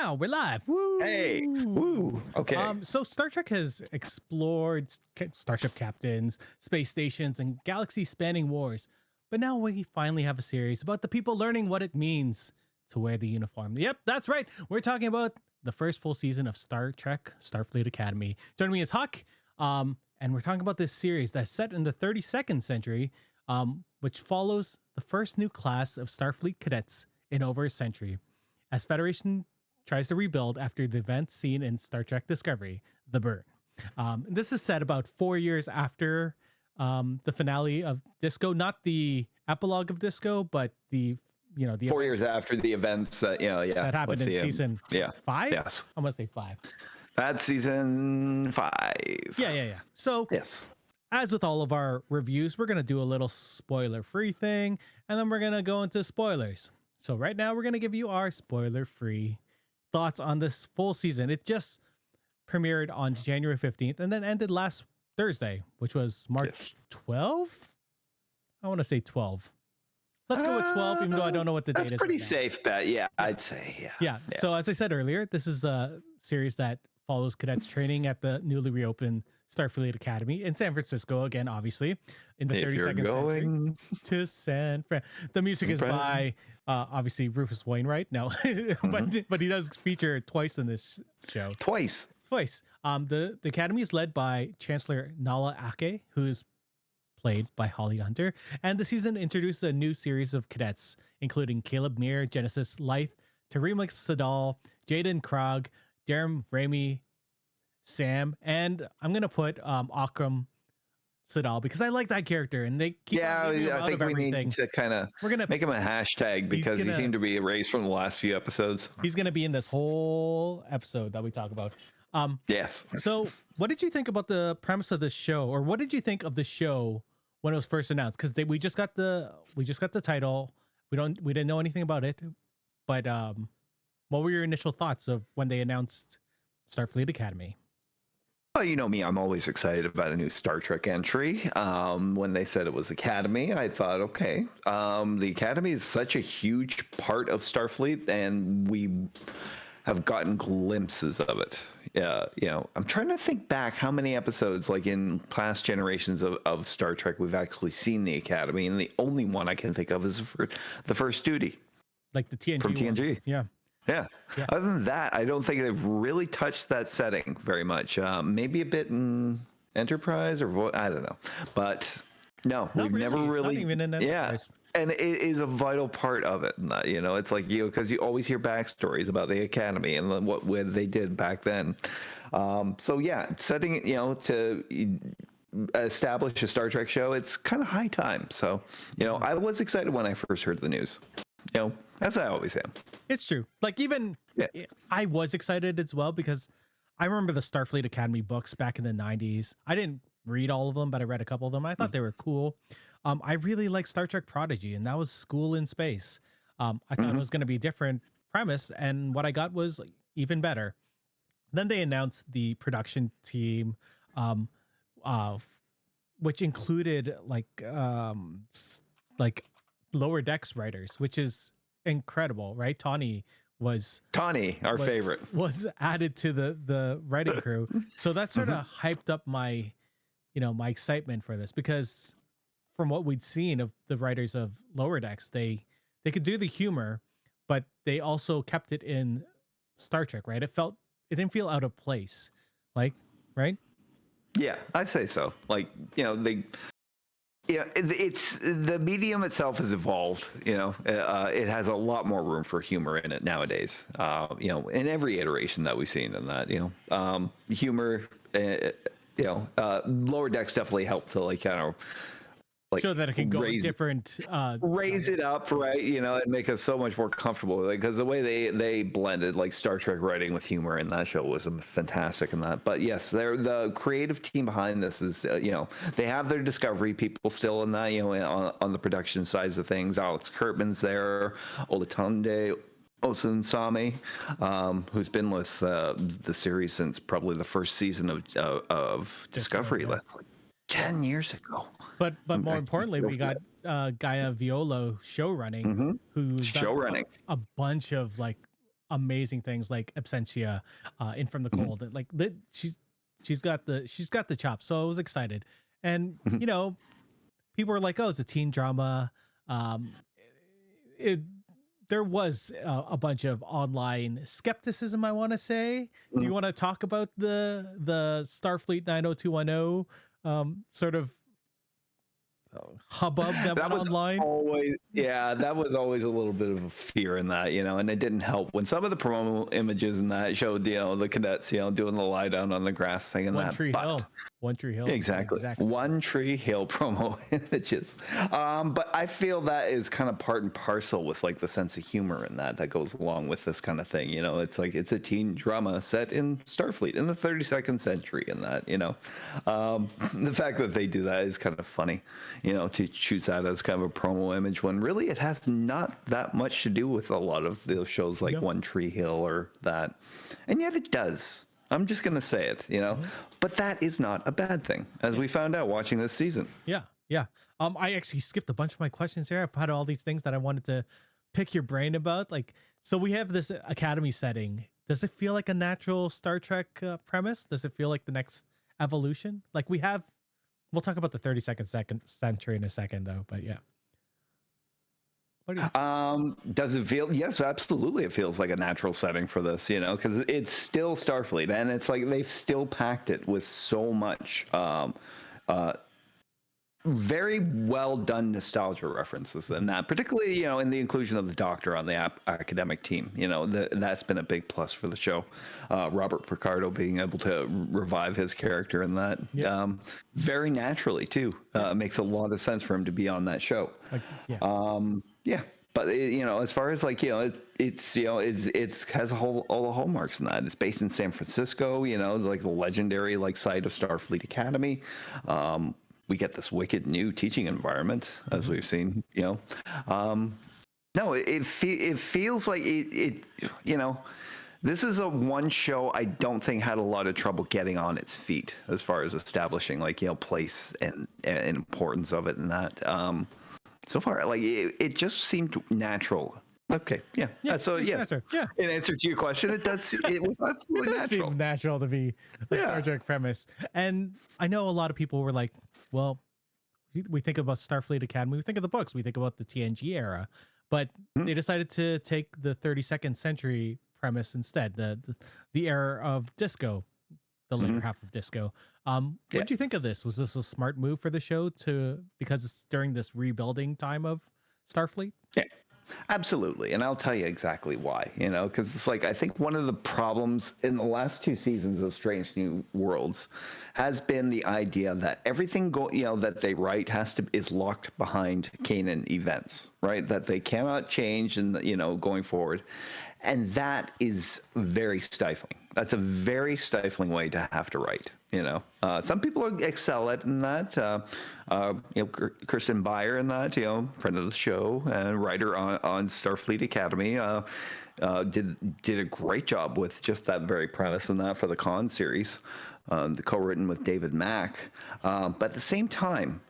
now we're live. Woo! Hey, woo. Okay. So Star Trek has explored starship captains, space stations, and galaxy-spanning wars. But now we finally have a series about the people learning what it means to wear the uniform. Yep, that's right. We're talking about the first full season of Star Trek Starfleet Academy. Joining me is Huck. And we're talking about this series that's set in the 32nd century, which follows the first new class of Starfleet cadets in over a century, as Federation tries to rebuild after the events seen in Star Trek Discovery, The Burn. This is set about 4 years after the finale of Disco, not the epilogue of Disco, but the 4 years after the events that that happened in season 5. Yes, I'm gonna say 5. that's season 5. Yeah. So Yes. as with all of our reviews, we're gonna do a little spoiler-free thing, and then we're gonna go into spoilers. So right now, we're gonna give you our spoiler-free thoughts on this full season. It just premiered on January 15th and then ended last Thursday, which was March 12th. I want to say 12. Let's go with 12, even though I don't know what the date is. That's pretty safe bet. Yeah, I'd say. Yeah. So as I said earlier, this is a series that follows cadets training at the newly reopened Starfleet Academy in San Francisco, again, obviously, in the 32nd century to San Fran. The music is by, obviously, Rufus Wainwright. No, but he does feature twice in this show. Twice. The Academy is led by Chancellor Nala Ake, who is played by Holly Hunter. And the season introduces a new series of cadets, including Caleb Meir, Genesis Lythe, Tarima Sadal, Jaden Krog, Darren Ramey, Sam, and I'm gonna put Akram Sadal because I like that character, and they keep I think we need to kind of make him a hashtag because he seemed to be erased from the last few episodes. He's gonna be in this whole episode that we talk about. Yes. So, what did you think about the premise of the show, or what did you think of the show when it was first announced? Because we just got the title. We didn't know anything about it, but what were your initial thoughts of when they announced Starfleet Academy? Well, you know me, I'm always excited about a new Star Trek entry. When they said it was Academy, I thought, okay, the Academy is such a huge part of Starfleet, and we have gotten glimpses of it. I'm trying to think back how many episodes, like in past generations of Star Trek, we've actually seen the Academy, and the only one I can think of is for the first duty, like the TNG from TNG. One. Yeah. Other than that, I don't think they've really touched that setting very much. Maybe a bit in Enterprise or I don't know, but no, we've never really. Not even in Enterprise. And it is a vital part of it. And it's like, because you always hear backstories about the Academy and what they did back then. Setting it, to establish a Star Trek show, it's kind of high time. So, I was excited when I first heard the news. As I always am. It's true. Like, even I was excited as well because I remember the Starfleet Academy books back in the 90s. I didn't read all of them, but I read a couple of them. I thought they were cool. I really liked Star Trek Prodigy, and that was school in space. I thought it was going to be a different premise, and what I got was even better. Then they announced the production team, which included like Lower Decks writers, which is incredible, right? Tawny, our favorite, was added to the writing crew. So that sort of hyped up my excitement for this, because from what we'd seen of the writers of Lower Decks, they could do the humor, but they also kept it in Star Trek, right? It didn't feel out of place, right? Yeah, I'd say so. It's the medium itself has evolved. It has a lot more room for humor in it nowadays. In every iteration that we've seen in that, humor. Lower Decks definitely helped to show that it can go different, raise it up, right? And make us so much more comfortable with it, because the way they blended Star Trek writing with humor in that show was fantastic in that. But yes, they're the creative team behind this is they have their Discovery people still in that, on the production sides of things. Alex Kurtman's there, Olatunde Osunsami, who's been with the series since probably the first season of Discovery. That's 10 years ago. But more importantly, we got Gaia Violo show running, who's show running a bunch of amazing things like Absentia, in From the Mhm. Cold. Like she's got the chops. So I was excited, and Mhm. people were like, "Oh, it's a teen drama." It There was a bunch of online skepticism, I want to say. Do Mhm. you want to talk about the Starfleet 90210 sort of hubbub that That went was online? always, yeah, that was always a little bit of a fear in that, and it didn't help when some of the promo images in that showed, the cadets, doing the lie down on the grass singing One that. Tree But Hill. One Tree Hill was the exactly. exact same. One Tree Hill promo images. But I feel that is kind of part and parcel with like the sense of humor in that goes along with this kind of thing. It's like it's a teen drama set in Starfleet in the 32nd century and that. The fact that they do that is kind of funny, to choose that as kind of a promo image when really it has not that much to do with a lot of those shows like No. One Tree Hill or that. And yet it does. I'm just going to say it. Yeah. But that is not a bad thing, as Yeah. we found out watching this season. Yeah. Yeah. I actually skipped a bunch of my questions here. I've had all these things that I wanted to pick your brain about. Like, so we have this academy setting. Does it feel like a natural Star Trek premise? Does it feel like the next evolution? Like we'll talk about the 32nd century in a second, though. But yeah. What do you? Does it feel? Yes, absolutely. It feels like a natural setting for this, because it's still Starfleet, and it's like they've still packed it with so much uh, very well done nostalgia references, and that particularly, in the inclusion of the Doctor on the academic team, that's been a big plus for the show. Robert Picardo being able to revive his character in that, Yeah. very naturally too, makes a lot of sense for him to be on that show. Like, yeah. Yeah, but as far as like it's has all the hallmarks in that. It's based in San Francisco, like the legendary like site of Starfleet Academy. We get this wicked new teaching environment as we've seen. No, it feels like it. This is a one show I don't think had a lot of trouble getting on its feet as far as establishing like place and importance of it and that. So far, like it just seemed natural. Okay, yeah. Yeah. So It's yes, natural. Yeah. in answer to your question, it does. It was It absolutely does natural. seem natural to be a Star Yeah. Trek premise. And I know a lot of people were like, well, we think about Starfleet Academy, we think of the books, we think about the TNG era, but Mhm. they decided to take the 32nd century premise instead, the era of disco, the later Mhm. half of disco. Yeah. What do you think of this? Was this a smart move for the show because it's during this rebuilding time of Starfleet? Yeah. Absolutely. And I'll tell you exactly why, because it's like I think one of the problems in the last two seasons of Strange New Worlds has been the idea that everything that they write is locked behind canon events, right? That they cannot change and going forward. And that is very stifling. That's a very stifling way to have to write. Some people excel at in that. Kirsten Beyer in that, friend of the show and writer on Starfleet Academy, did a great job with just that very premise and that for the Con series, the co-written with David Mack. But at the same time,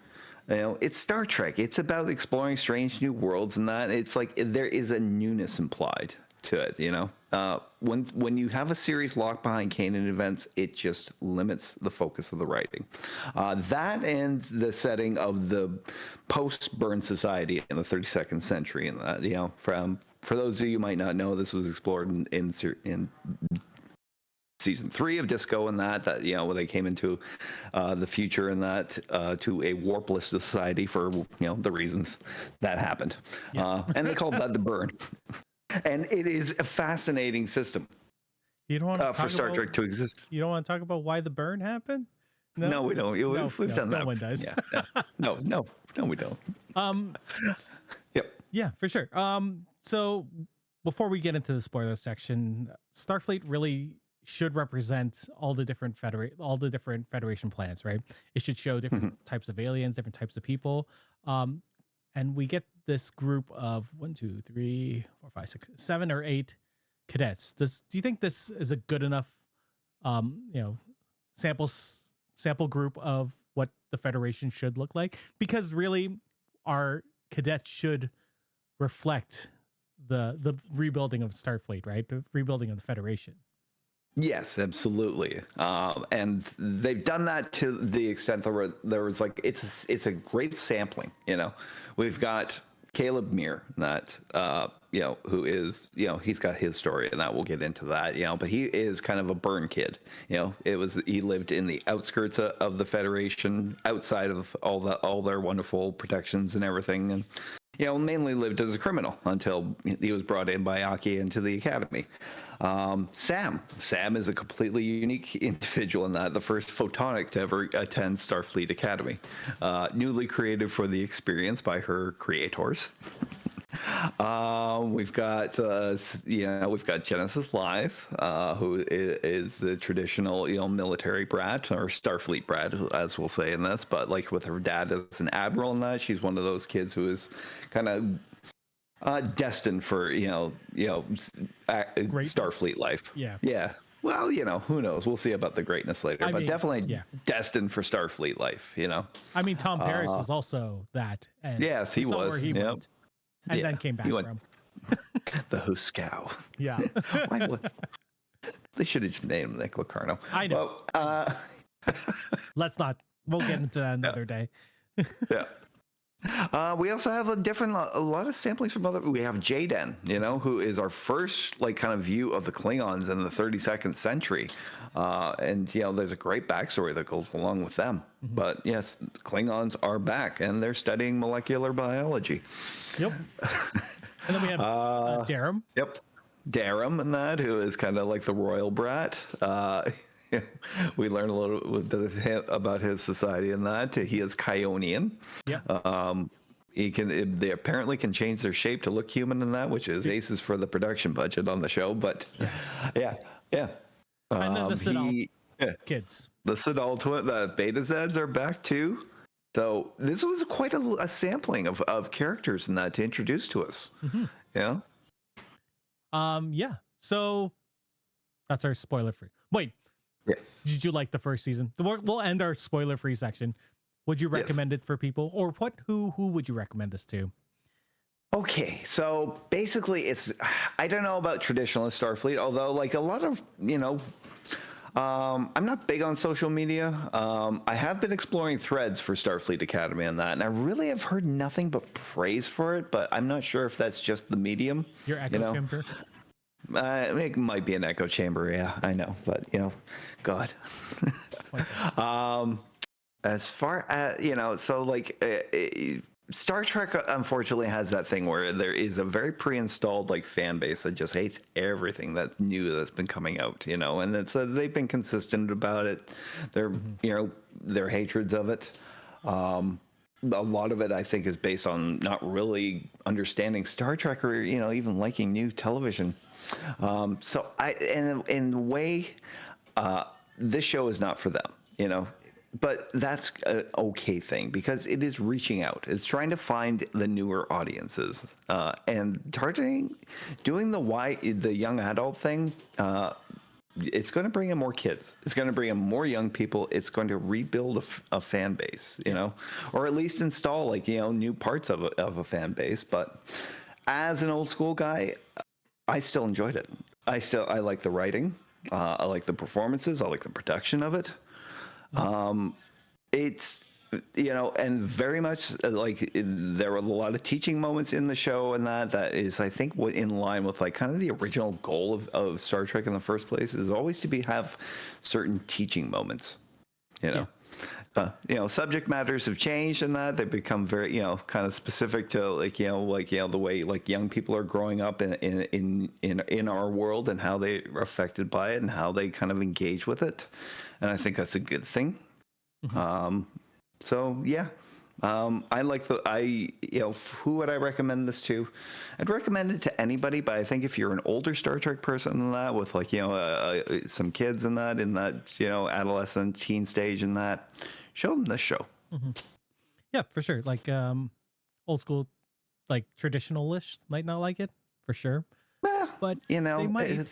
it's Star Trek. It's about exploring strange new worlds, and that it's like there is a newness implied to it. When you have a series locked behind canon events, it just limits the focus of the writing. That and the setting of the post-Burn society in the 32nd century, and that for those of you who might not know, this was explored in season 3 of Disco and that when they came into the future and that to a warpless society for the reasons that happened. Yeah. And they called that the burn. And it is a fascinating system You don't want to for talk Star about Trek to exist. you don't want to talk about why the burn happened? No, we don't. No, We've done no that. one does. Yeah. No, we don't. um Yep. Yeah, for sure. So before we get into the spoiler section, Starfleet really should represent all the different Federation planets, right? It should show different types of aliens, different types of people. And we get this group of 1, 2, 3, 4, 5, 6, 7 or 8 cadets. Do you think this is a good enough sample group of what the Federation should look like? Because really our cadets should reflect the rebuilding of Starfleet, right? The rebuilding of the Federation. Yes, absolutely. And they've done that to the extent that there was like it's a great sampling. We've got Caleb Muir, that who is he's got his story, and that we'll get into that. But he is kind of a burn kid. He lived in the outskirts of the Federation, outside of all their wonderful protections and everything, and mainly lived as a criminal until he was brought in by Aki into the Academy. Sam is a completely unique individual in that the first photonic to ever attend Starfleet Academy, newly created for the experience by her creators. We've got Genesis Live, who is the traditional military brat, or Starfleet brat, as we'll say in this, but like with her dad as an admiral in that, she's one of those kids who is kind of destined for Starfleet life. Yeah. Well, who knows? We'll see about the greatness later, but definitely destined for Starfleet life. I mean, Tom Paris was also that. And yes, he was. Where he went, and then came back from the Huskow. Yeah. Why would they should have just named him Nick Locarno? I know. Well, let's not. We'll get into that another day. Yeah. We also have a lot of samplings from other. We have Jaden, who is our first kind of view of the Klingons in the 32nd century, and there's a great backstory that goes along with them. Mm-hmm. But yes, Klingons are back, and they're studying molecular biology. Yep. And then we have Darum. Yep, Darum, and that who is kind of like the royal brat. We learn a little bit about his society in that he is Kionian. Yeah. They apparently can change their shape to look human in that, which is aces for the production budget on the show. But yeah. And then the Sidal kids. The Sidal twin, the Beta Zeds are back too. So this was quite a sampling of characters in that to introduce to us. Mm-hmm. Yeah. Yeah. So that's our spoiler free. Wait. Yeah. Did you like the first season? We'll end our spoiler-free section. Would you recommend it for people, or who would you recommend this to? Okay, so basically, I don't know about traditionalist Starfleet, although like a lot of I'm not big on social media. I have been exploring threads for Starfleet Academy on that, and I really have heard nothing but praise for it. But I'm not sure if that's just the medium. Your echo chamber. It might be an echo chamber, yeah, I know, but God. As far as so like Star Trek, unfortunately, has that thing where there is a very pre-installed fan base that just hates everything that's new that's been coming out, and it's they've been consistent about it. Their their hatreds of it. A lot of it, I think, is based on not really understanding Star Trek or even liking new television. So in a way, this show is not for them, but that's an okay thing because it is reaching out. It's trying to find the newer audiences and doing the young adult thing. It's going to bring in more kids. It's going to bring in more young people. It's going to rebuild a fan base, or at least install new parts of a fan base. But as an old school guy, I still enjoyed it. I like the writing. I like the performances. I like the production of it. It's and very much there were a lot of teaching moments in the show, and that is, I think, what in line with kind of the original goal of Star Trek in the first place is always to have certain teaching moments. Subject matters have changed in that they've become very kind of specific to the way young people are growing up in our world and how they are affected by it and how they kind of engage with it, and I think that's a good thing. Mm-hmm. So yeah, I like who would I recommend this to? I'd recommend it to anybody, but I think if you're an older Star Trek person than that, with some kids in that adolescent teen stage in that, show them this show. Mm-hmm. Yeah, for sure. Old school, traditionalists might not like it for sure. But they might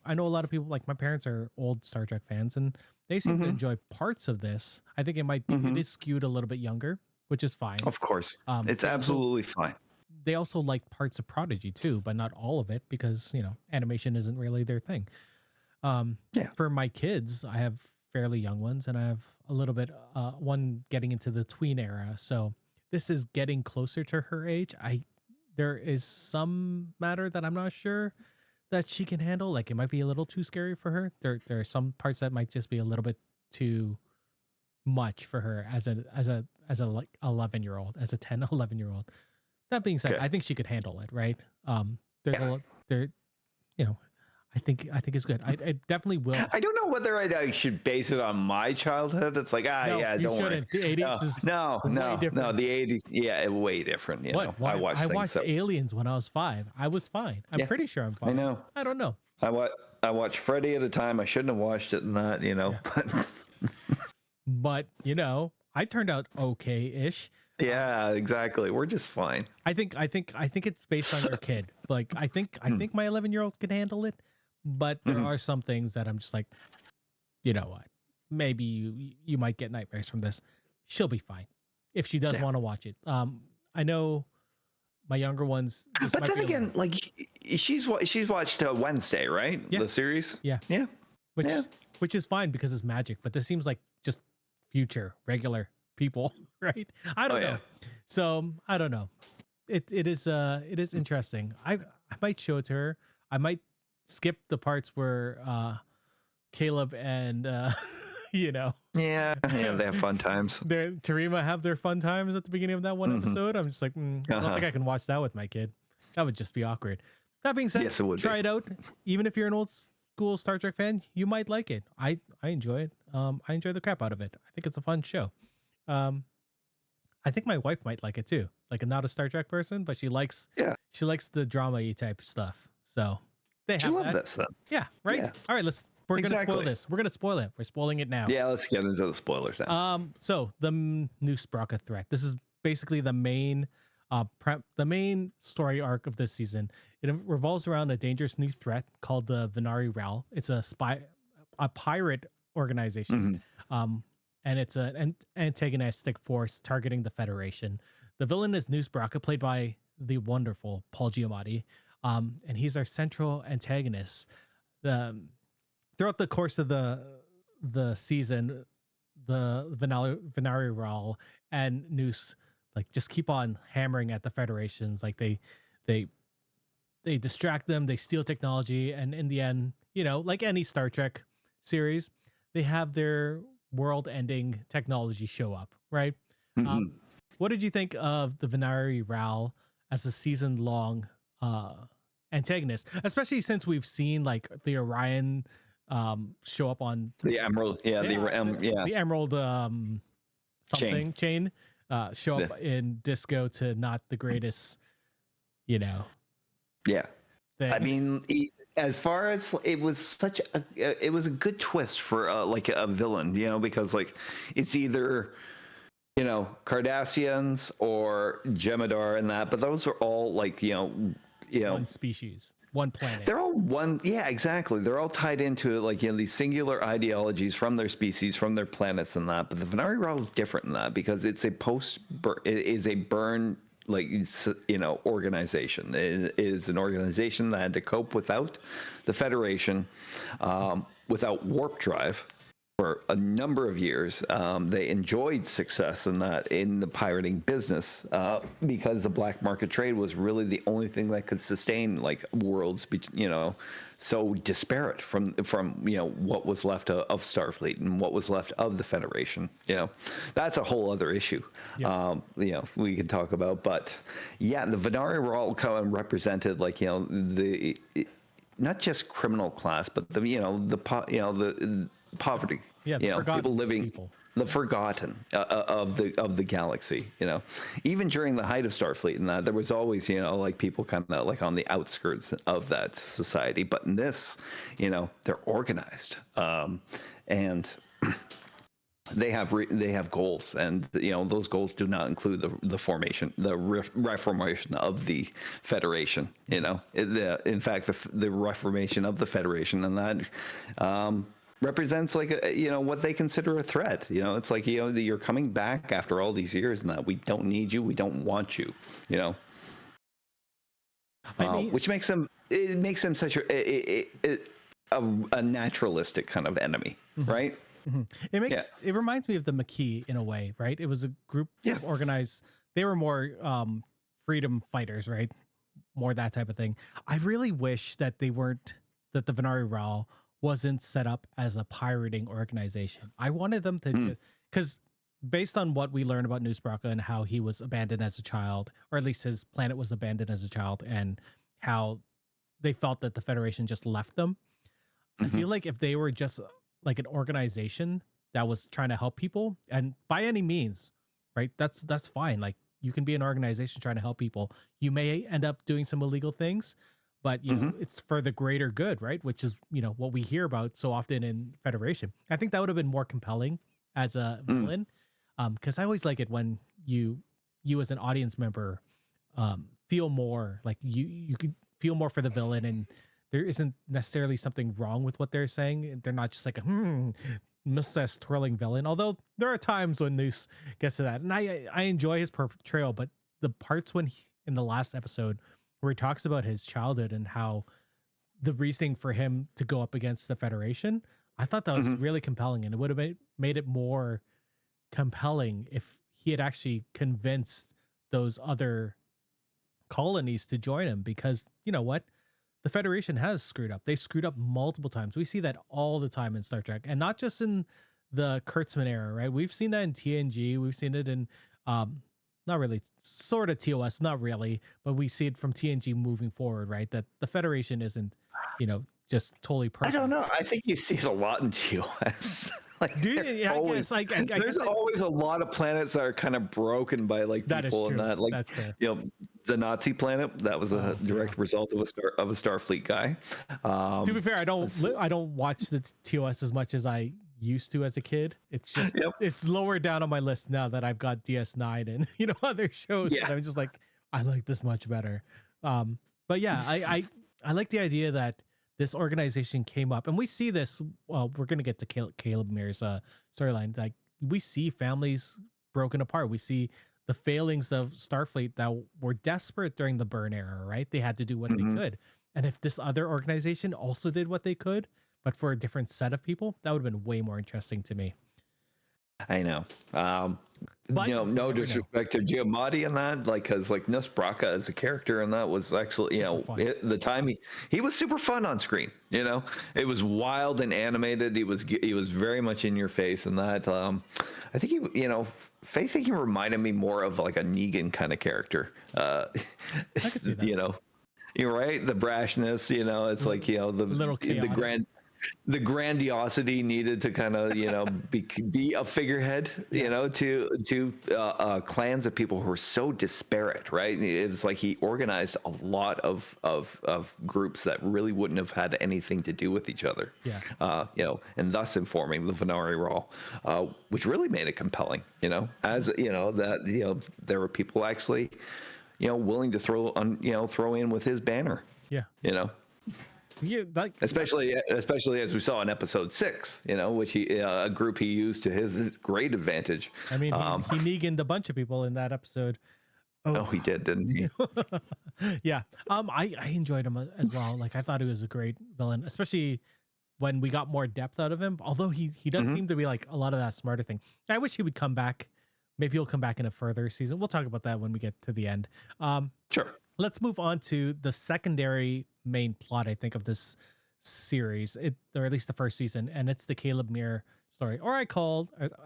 I know a lot of people, my parents are old Star Trek fans, and they seem to enjoy parts of this. I think it might be it is skewed a little bit younger, which is fine. Of course, it's absolutely fine. they also like parts of Prodigy too, but not all of it because animation isn't really their thing. Yeah. For my kids, I have fairly young ones, and I have a little bit one getting into the tween era. So this is getting closer to her age. There is some matter that I'm not sure that she can handle. Like it might be a little too scary for her. There are some parts that might just be a little bit too much for her as a like 11-year-old, as a 10, 11-year-old. That being said, Okay. I think she could handle it, right? There's a Yeah. lot there, I think it's good. I definitely will. I don't know whether I should base it on my childhood. It's like, No, yeah, you don't worry. shouldn't. The 80s is No, way no, no, different. the 80s, yeah, way different. What? I Why? watched I things. watched Aliens when I was 5. I was fine. I'm Yeah, pretty sure I'm I fine. know. I don't know. I watched Freddy at a time. I shouldn't have watched it in that, Yeah. but But, I turned out okay-ish. yeah, exactly. We're just fine. I think it's based on your kid. Like I think my 11-year-old can handle it, but there are some things that I'm just like, you know what? Maybe you might get nightmares from this. She'll be fine if she does Yeah. want to watch it. I know my younger ones. This But might then be a again, little- like she's watched Wednesday, right? Yeah. The series. Yeah. Yeah. which Yeah. which is fine because it's magic. But this seems like just future regular people, right? I don't know. Yeah. So I don't know. It is interesting. I might show it to her. I might skip the parts where Caleb and Yeah. Yeah. They have fun times. Tarima have their fun times at the beginning of that one Mhm. episode. I'm just like, I don't think I can watch that with my kid. That would just be awkward. That being said, Yes, it would try be. it out. Even if you're an old school Star Trek fan, you might like it. I enjoy it. I enjoy the crap out of it. I think it's a fun show. I think my wife might like it too. Like, not a Star Trek person, but she likes the drama-y type stuff. So they She have loved that. this then. Yeah, right. Yeah. All right, we're gonna spoil Exactly. this. We're gonna spoil it. We're spoiling it now. Yeah, let's get into the spoilers now. So the new Sprocket threat. This is basically the main story arc of this season. It revolves around a dangerous new threat called the Venari Ral. It's a pirate organization. And it's an antagonistic force targeting the Federation. The villain is New Sprocket, played by the wonderful Paul Giamatti. And he's our central antagonist. Throughout the course of the season, the Venari Ral and Noose like just keep on hammering at the Federations. Like they distract them, they steal technology, and in the end, like any Star Trek series, they have their world-ending technology show up, right? What did you think of the Venari Ral as a season-long antagonist, especially since we've seen like the Orion show up on The Emerald, the Emerald something chain show up Yeah. in Disco to not the greatest, Yeah. thing. I mean, as far as it was it was a good twist for like a villain, because like it's either Cardassians or Jem'Hadar and that, but those are all like one species, one planet. they're all one. Yeah, exactly. They're all tied into like these singular ideologies from their species, from their planets, and that. But the Venari Ral is different in that because it's it is a burn organization. It is an organization that had to cope without the Federation, without warp drive. For a number of years, they enjoyed success in the pirating business because the black market trade was really the only thing that could sustain like worlds, so disparate from what was left of Starfleet and what was left of the Federation. That's a whole other issue. Yeah. We can talk about, but yeah, the Venari were all kind of represented like the not just criminal class, but the poverty. Yeah, the forgotten people living people. the forgotten of the galaxy. Even during the height of Starfleet and that, there was always like people kind of like on the outskirts of that society. But in this, they're organized, and they have goals, and those goals do not include the reformation of the Federation. In fact, the reformation of the Federation, and that represents like what they consider a threat. It's like you're coming back after all these years, and that we don't need you, we don't want you. I mean, which makes him such a naturalistic kind of enemy, mhm, right? mhm. Yeah, It reminds me of the Maquis in a way, right? It was a group yeah. of organized. They were more freedom fighters, right? More that type of thing. I really wish that they weren't that the Venari Raw wasn't set up as a pirating organization. I wanted them to Mm, just because based on what we learned about Newsbraka and how he was abandoned as a child, or at least his planet was abandoned as a child, and how they felt that the Federation just left them. I mhm, feel like if they were just like an organization that was trying to help people, and by any means, right? That's fine. Like you can be an organization trying to help people. You may end up doing some illegal things, but mhm, it's for the greater good, right? Which is what we hear about so often in Federation. I think that would have been more compelling as a mm. villain, because I always like it when you as an audience member feel more like you could feel more for the villain, and there isn't necessarily something wrong with what they're saying. They're not just like a mustache twirling villain. Although there are times when Noose gets to that, and I enjoy his portrayal, but the parts when in the last episode where he talks about his childhood and how the reasoning for him to go up against the Federation, I thought that was Mhm. really compelling, and it would have made it more compelling if he had actually convinced those other colonies to join him, because you know what, the Federation has screwed up. They've screwed up multiple times. We see that all the time in Star Trek, and not just in the Kurtzman era, right? We've seen that in TNG. We've seen it in not really, sort of TOS, not really, but we see it from TNG moving forward, right? That the Federation isn't, just totally I don't perfect. know. I think you see it a lot in TOS. Like Do you? they're Yeah, I always guess. I there's guess always a lot of planets that are kind of broken by like that is people and true. that like That's fair. the Nazi planet that was a Oh yeah. direct result of a Starfleet guy. To be fair, Let's see. I don't watch the TOS as much as I used to as a kid. It's just Yep. it's lower down on my list now that I've got DS9 and other shows Yeah. that I'm just like, I like this much better. But yeah, I like the idea that this organization came up, and we see this. Well, we're gonna get to Caleb Mears' storyline. Like we see families broken apart. We see the failings of Starfleet that were desperate during the burn era. Right, they had to do what they Mhm. could, and if this other organization also did what they could, but for a different set of people, that would have been way more interesting to me. I know. But you No never know. disrespect to Giamatti in that, like, because like Nus Braca as a character in that was actually, Super fun. the time he was super fun on screen. It was wild and animated. He was very much in your face, and that. I think Faith, he reminded me more of like a Negan kind of character. I could see that. you know, you're right. The brashness, it's A like little the chaotic. the grandiosity needed to kind of be a figurehead, Yeah. to clans of people who are so disparate, right? It was like he organized a lot of groups that really wouldn't have had anything to do with each other, Yeah. and thus informing the Venari Raw, which really made it compelling, as that there were people actually willing to throw in with his banner, Yeah. you know Yeah. Like especially as we saw in episode 6, which a group he used to his great advantage. I mean, Um, he Neganed a bunch of people in that episode. oh, Oh, he did, didn't he? yeah. I enjoyed him as well. Like I thought he was a great villain, especially when we got more depth out of him. Although he does Hmm. seem to be like a lot of that smarter thing. I wish he would come back. Maybe he'll come back in a further season. We'll talk about that when we get to the end. Sure. Let's move on to the secondary main plot, I think, of this series, or at least the first season, and it's the Caleb Muir story, or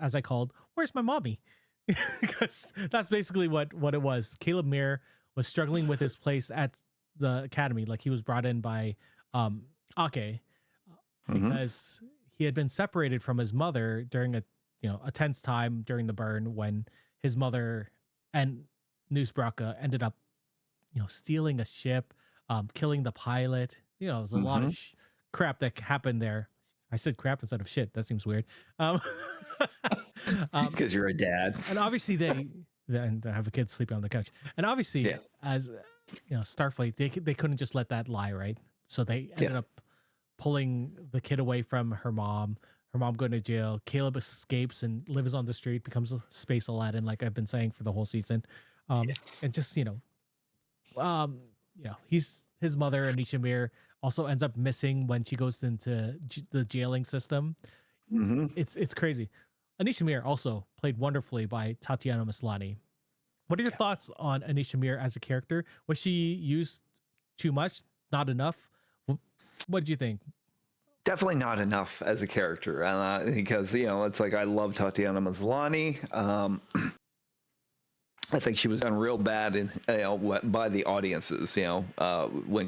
as I called, "Where's my mommy?" Because that's basically what it was. Caleb Muir was struggling with his place at the academy, like he was brought in by Ake, Hmm. because he had been separated from his mother during a tense time during the burn when his mother and Newsbraka ended up stealing a ship, killing the pilot. It was a lot of Hmm. crap that happened there. I said crap instead of shit. That seems weird. Um, um, Because you're a dad. and obviously and I have a kid sleeping on the couch. And Yeah. obviously, as Starfleet, they couldn't just let that lie, right? So they ended Yeah. up pulling the kid away from her mom. Her mom going to jail. Caleb escapes and lives on the street, becomes a space Aladdin, like I've been saying for the whole season. Yes. And just um, his mother, Anisha Mir, also ends up missing when she goes into the jailing system. Hmm. It's crazy. Anisha Mir also played wonderfully by Tatiana Maslany. What are your thoughts on Anisha Mir as a character? Was she used too much? Not enough? What did you think? Definitely not enough as a character, because it's like I love Tatiana Maslany. I think she was done real bad in by the audiences. When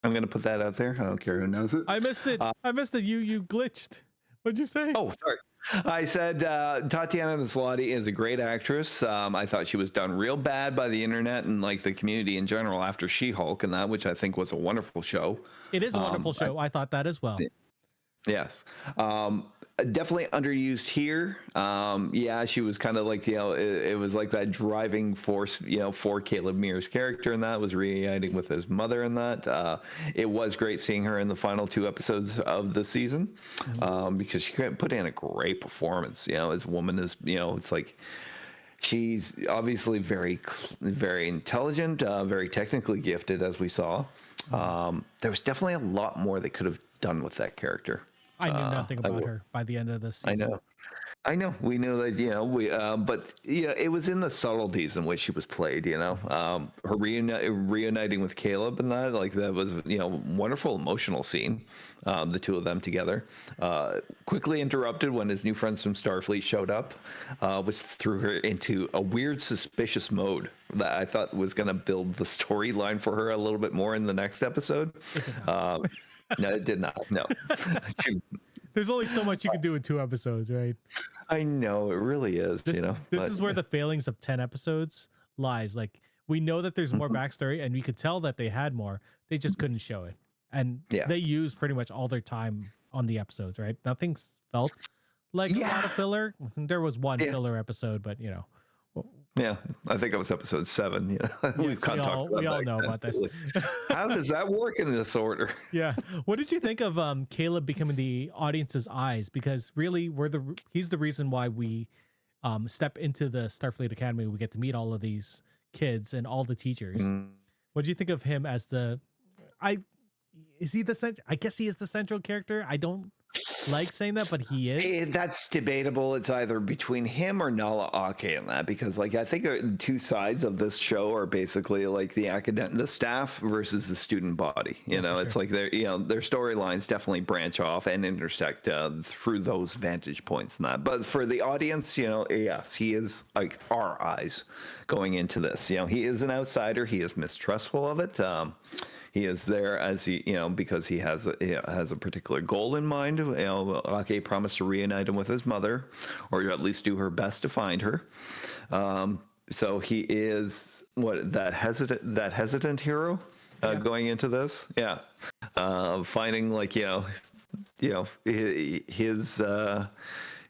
I'm going to put that out there. I don't care who knows it. I missed it. I missed it. You glitched. What'd you say? Oh, sorry. I said Tatiana Maslany is a great actress. I thought she was done real bad by the internet and like the community in general after She-Hulk and that, which I think was a wonderful show. It is a wonderful show. I thought that as well. Yes. Definitely underused here. Yeah, she was kind of like, it was like that driving force, for Caleb Mears' character, and that was reuniting with his mother in that. It was great seeing her in the final 2 episodes of the season, because she put in a great performance, as a woman is, it's like, she's obviously very, very intelligent, very technically gifted, as we saw. There was definitely a lot more they could have done with that character. I knew nothing about her by the end of this season. I know. We knew that, but it was in the subtleties in which she was played. Her reuniting with Caleb and that, like that was, wonderful emotional scene. The two of them together, quickly interrupted when his new friends from Starfleet showed up, which threw her into a weird, suspicious mode that I thought was going to build the storyline for her a little bit more in the next episode. No, it did not. No. There's only so much you could do in 2 episodes, right? I know, it really is. This is where the failings of 10 episodes lies. Like, we know that there's more backstory, and we could tell that they had more. They just couldn't show it, and they used pretty much all their time on the episodes. Right? Nothing's felt like a lot of filler. There was one filler episode, but Yeah, I think it was episode 7. Yes, we all know about this. How does that work in this order? Yeah. What did you think of Caleb becoming the audience's eyes? Because really, he's the reason why we step into the Starfleet Academy. We get to meet all of these kids and all the teachers. What do you think of him as I guess he is the central character. I don't like saying that, but he is. That's debatable. It's either between him or Nala Ake in that, because like I think the 2 sides of this show are basically like the staff versus the student body. It's like their storylines definitely branch off and intersect through those vantage points and that. But for the audience, yes, he is like our eyes going into this. He is an outsider. He is mistrustful of it. He is there as because he has a particular goal in mind. Ake promised to reunite him with his mother, or at least do her best to find her. So he is that hesitant hero going into this. Yeah, finding like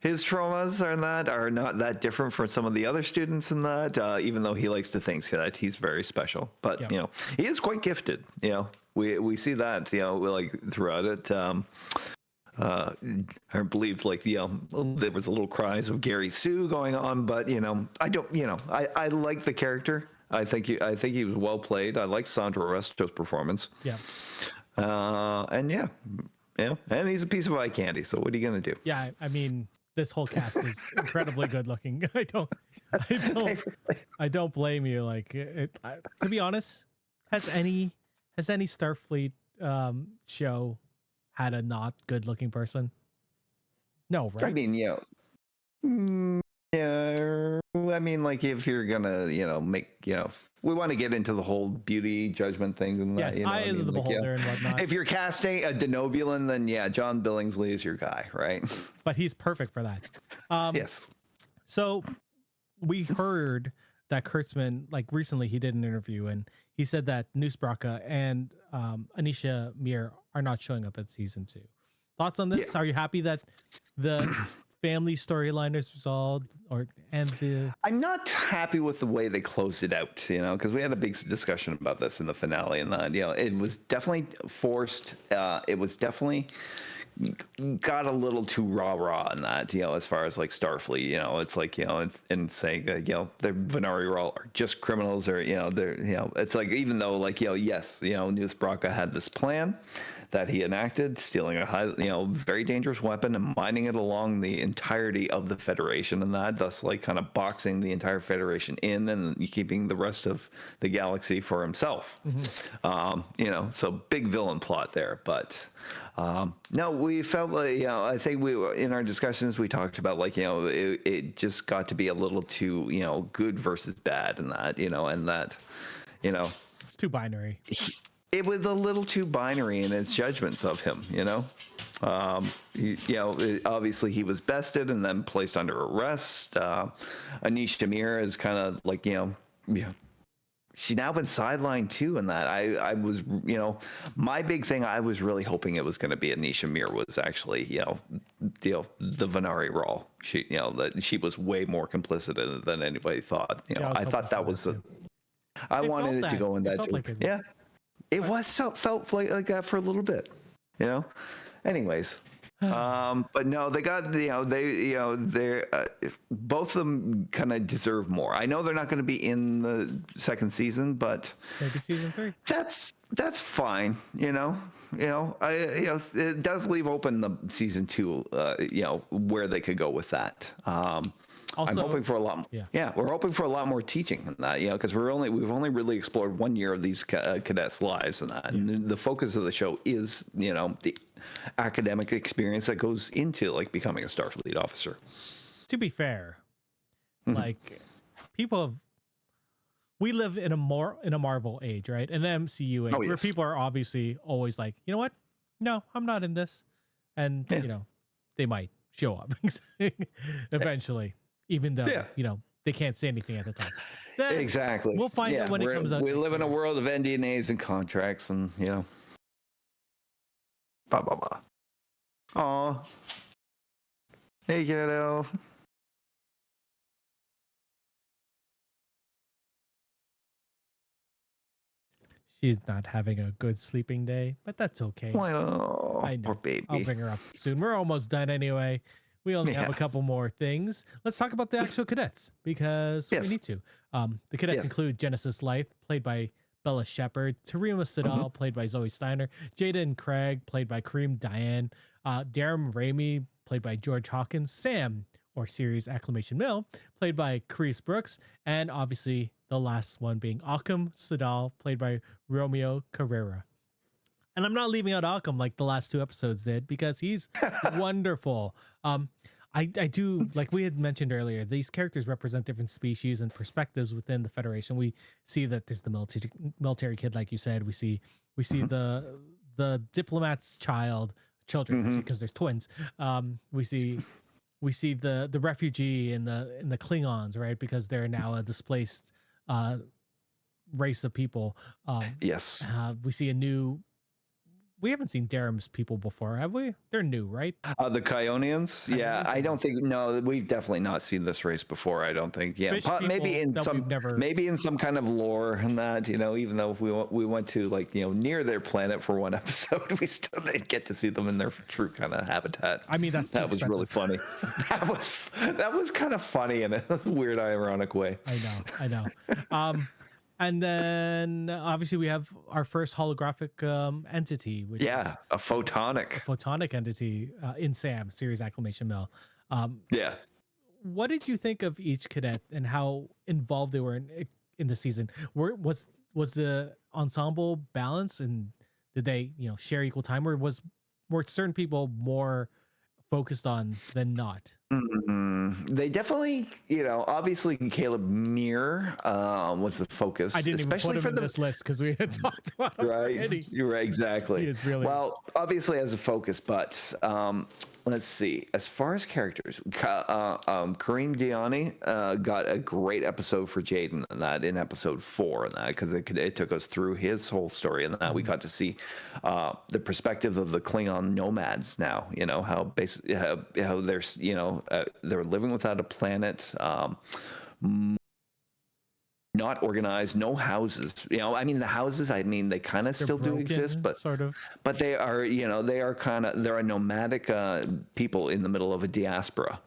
his traumas are not that different from some of the other students in that, even though he likes to think that he's very special. But, he is quite gifted. We see that, like throughout it. I believe like, there was a little cries of Gary Sue going on, but, I don't, I like the character. I think he was well played. I like Sandra Resto's performance. Yeah. And and he's a piece of eye candy. So what are you going to do? Yeah. I mean, this whole cast is incredibly good looking. I don't blame you. Like, to be honest, has any Starfleet show had a not good looking person? No, right? I mean, yeah. I mean, like if you're gonna, make, we want to get into the whole beauty judgment thing and that. Yes, eye of the beholder and whatnot. If you're casting a Denobulan, then John Billingsley is your guy, right? But he's perfect for that. Yes. So we heard that Kurtzman, like recently, he did an interview and he said that Noose Braca and Anisha Mir are not showing up at season 2. Thoughts on this? Yeah. Are you happy that the family storyline is resolved, I'm not happy with the way they closed it out, because we had a big discussion about this in the finale, and that it was definitely forced. It was definitely got a little too rah in that, as far as like Starfleet, it's like, and saying that, the Venari are just criminals, or, they're, it's like, even though, like, yes, Newt Brocka had this plan that he enacted, stealing a high, very dangerous weapon and mining it along the entirety of the Federation, and that, thus, like, kind of boxing the entire Federation in and keeping the rest of the galaxy for himself. So big villain plot there. But no, we felt like, I think in our discussions, we talked about, like, it just got to be a little too, good versus bad, and that, and that, It's too binary. it was a little too binary in its judgments of him, obviously he was bested and then placed under arrest. Anish Shamir is kind of like, she's now been sidelined too. And that I was, my big thing, I was really hoping it was going to be Anish Shamir was actually, the Venari role. She, that she was way more complicit in it than anybody thought. I thought that was I wanted it to go in that. Like yeah. It felt like that for a little bit, Anyways, but no, they got they're both of them kind of deserve more. I know they're not going to be in the second season, but maybe season 3. That's fine, it does leave open the season 2, where they could go with that. Also, I'm hoping for a lot. Yeah, we're hoping for a lot more teaching than that. Because we've only really explored 1 year of these cadets' lives and that. And the focus of the show is, the academic experience that goes into like becoming a Starfleet officer. To be fair, like we live in a Marvel age, right? An MCU age where people are obviously always like, you know what? No, I'm not in this, and they might show up eventually. Even though, they can't say anything at the time. Exactly. We'll find out when it comes out. We live in a world of NDAs and contracts and, blah, blah, blah. Aw. Hey, kiddo. She's not having a good sleeping day, but that's okay. Well, I know. Poor baby. I'll bring her up soon. We're almost done anyway. We only have a couple more things. Let's talk about the actual cadets because we need to. The cadets include Genesis Life, played by Bella Shepherd, Tarima Sidal, played by Zoe Steiner, Jada Craig, played by Kareem Diane, Darren Ramey, played by George Hawkins, Sam, or Series Acclamation Mill, played by Carice Brooks, and obviously the last one being Occam Sidal, played by Romeo Carrera. And I'm not leaving out Occam like the last 2 episodes did because he's wonderful. I do, like we had mentioned earlier, these characters represent different species and perspectives within the Federation. We see that there's the military kid, like you said. We see the diplomat's children, because there's twins. We see the refugee and the Klingons, right? Because they're now a displaced race of people. We see we haven't seen Darum's people before, have we? They're new, right? The Kyonians? Yeah, I don't think. No, we've definitely not seen this race before. I don't think. Yeah, maybe in some kind of lore and that. Even though we went to like near their planet for one episode, we still didn't get to see them in their true kind of habitat. I mean, that was really funny. that was kind of funny in a weird, ironic way. I know. And then obviously we have our first holographic entity, which is a photonic entity in Sam, Series Acclamation Mill. What did you think of each cadet and how involved they were in the season? Was the ensemble balanced, and did they share equal time, or were certain people more focused on than not? They definitely, obviously Caleb Muir was the focus. I didn't especially even put him in this list because we had talked about him already. You're right, exactly. He is really obviously as a focus, but let's see. As far as characters, Kareem Diani got a great episode for Jaden and that in episode 4 and that because it took us through his whole story and that we got to see the perspective of the Klingon nomads now. How basically how they're living without a planet. not organized, no houses. I mean, the houses, I mean, they kind of still do exist, but sort of. but they are, they are they're a nomadic people in the middle of a diaspora.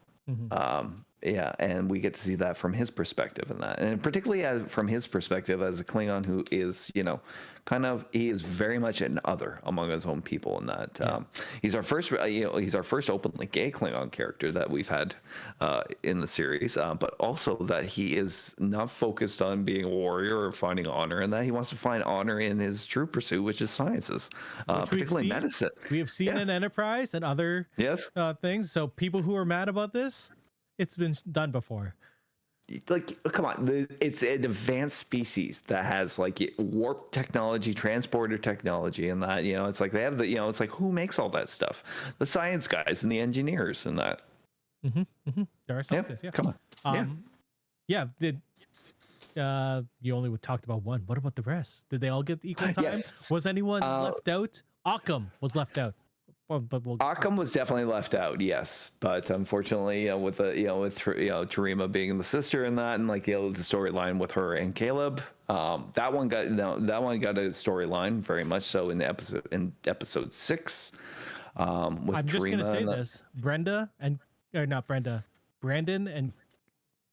Yeah, and we get to see that from his perspective in that, and particularly from his perspective as a Klingon who is, he is very much an other among his own people in that. He's our first, he's our first openly gay Klingon character that we've had in the series, but also that he is not focused on being a warrior or finding honor, and that he wants to find honor in his true pursuit, which is sciences, particularly medicine. We have seen in Enterprise and other things. So people who are mad about this, it's been done before. Like, come on, it's an advanced species that has like warp technology, transporter technology, and that, it's like they have it's like, who makes all that stuff? The science guys and the engineers and that. There are scientists. Come on. Did you only talked about one? What about the rest? Did they all get equal time? Yes. Was anyone left out? Occam was left out. But Occam was definitely left out, yes. But unfortunately, with Tarima being the sister and that, and like the storyline with her and Caleb, that one got a storyline very much so in episode 6. With I'm just gonna say this: Brandon and Brenda and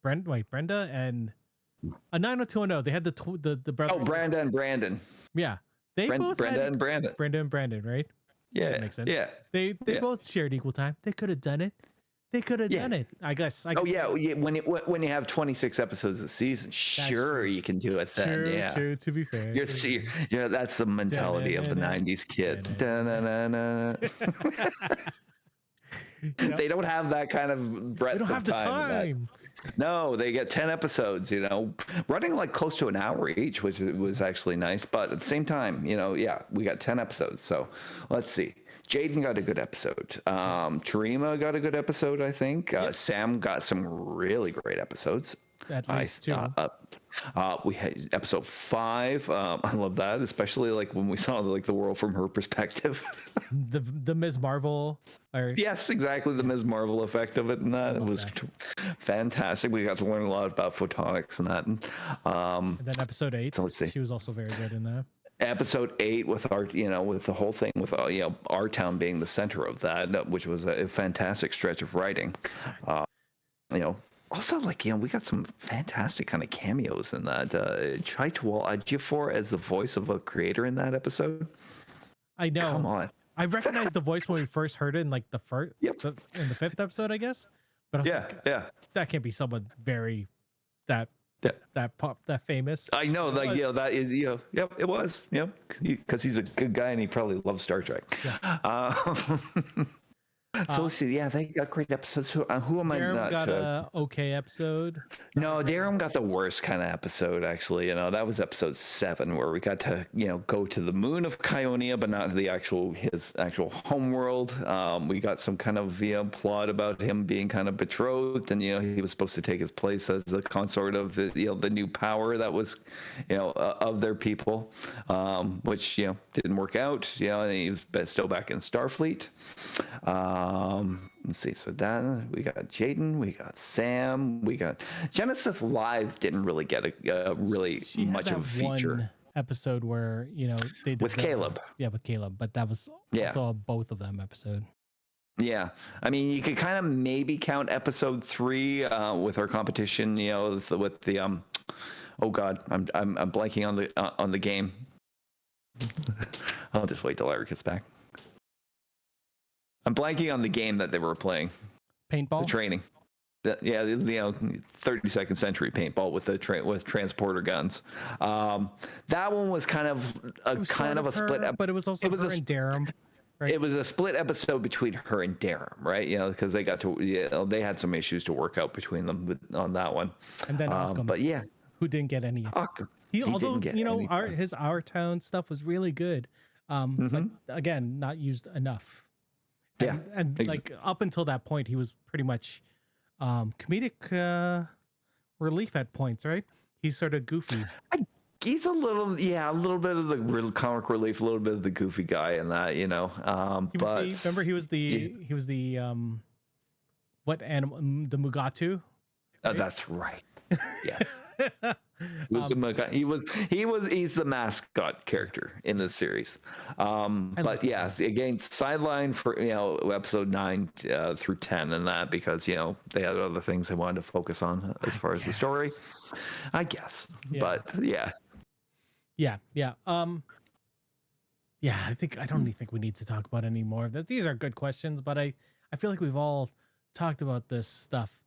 90210. They had the brothers. Oh, Brenda and Brandon. Yeah, Brenda and Brandon. Brenda and Brandon, right? Yeah, that makes sense. Yeah, they both shared equal time. They could have done it. They could have done it. I guess. Oh yeah, when you have 26 episodes a season, sure you can do it then. True. To be fair, that's the mentality of the '90s kid. They don't have that kind of breadth. They don't have the time. No, they get 10 episodes, running like close to an hour each, which was actually nice. But at the same time, we got 10 episodes. So let's see. Jaden got a good episode. Tarima got a good episode, I think. Sam got some really great episodes. At least two. We had episode 5. I love that, especially like when we saw like the world from her perspective. the Ms. Marvel. Yes, exactly, the Ms. Marvel effect of it, and that was fantastic. We got to learn a lot about photonics and that. And then episode 8. So let's see. She was also very good in that. Episode 8 with our, with the whole thing with our town being the center of that, which was a fantastic stretch of writing. Also, like, we got some fantastic kind of cameos in that. Chaitwal Ejiofor as the voice of a creator in that episode. I know. Come on. I recognized the voice when we first heard it in like the first, in the 5th episode, I guess. But I was that can't be someone very that famous. I know, like, that is, it was, because he's a good guy and he probably loves Star Trek. So let's see. Yeah, they got great episodes. Who am I not? Got a okay episode. No, Darum got the worst kind of episode. Actually, that was episode 7, where we got to go to the moon of Kionia, but not his actual homeworld. We got some kind of plot about him being kind of betrothed, and he was supposed to take his place as the consort of the new power that was of their people, which didn't work out. And he was still back in Starfleet. Let's see. So that we got Jaden, we got Sam, we got Genesis Live. Didn't really get a really much of a feature. One episode where they did with Caleb. With Caleb, but that was also a both of them episode. Yeah, I mean, you could kind of maybe count episode 3 with our competition. With the oh god, I'm blanking on the game. I'll just wait till Eric gets back. I'm blanking on the game that they were playing. Paintball? The training. 32nd century paintball with with transporter guns. That one was kind of a split episode. But it was also her and Darum. Right? It was a split episode between her and Darum, right? Because they got to they had some issues to work out between them on that one. And then Occam, but who didn't get any. His Our Town stuff was really good. But again, not used enough. And like up until that point, he was pretty much comedic relief at points, right? He's sort of goofy. He's a little bit of the real comic relief, a little bit of the goofy guy in that, Remember he was the what animal? The Mugatu. Right? That's right. Yes. um, He's the mascot character in the series. I But like it. yeah, again, sidelined for episode 9 through 10 and that because they had other things they wanted to focus on as I far as the story, guess. I guess. Yeah. But yeah. Yeah. Yeah. Yeah, I don't even think we need to talk about any more of that. These are good questions, but I feel like we've all talked about this stuff.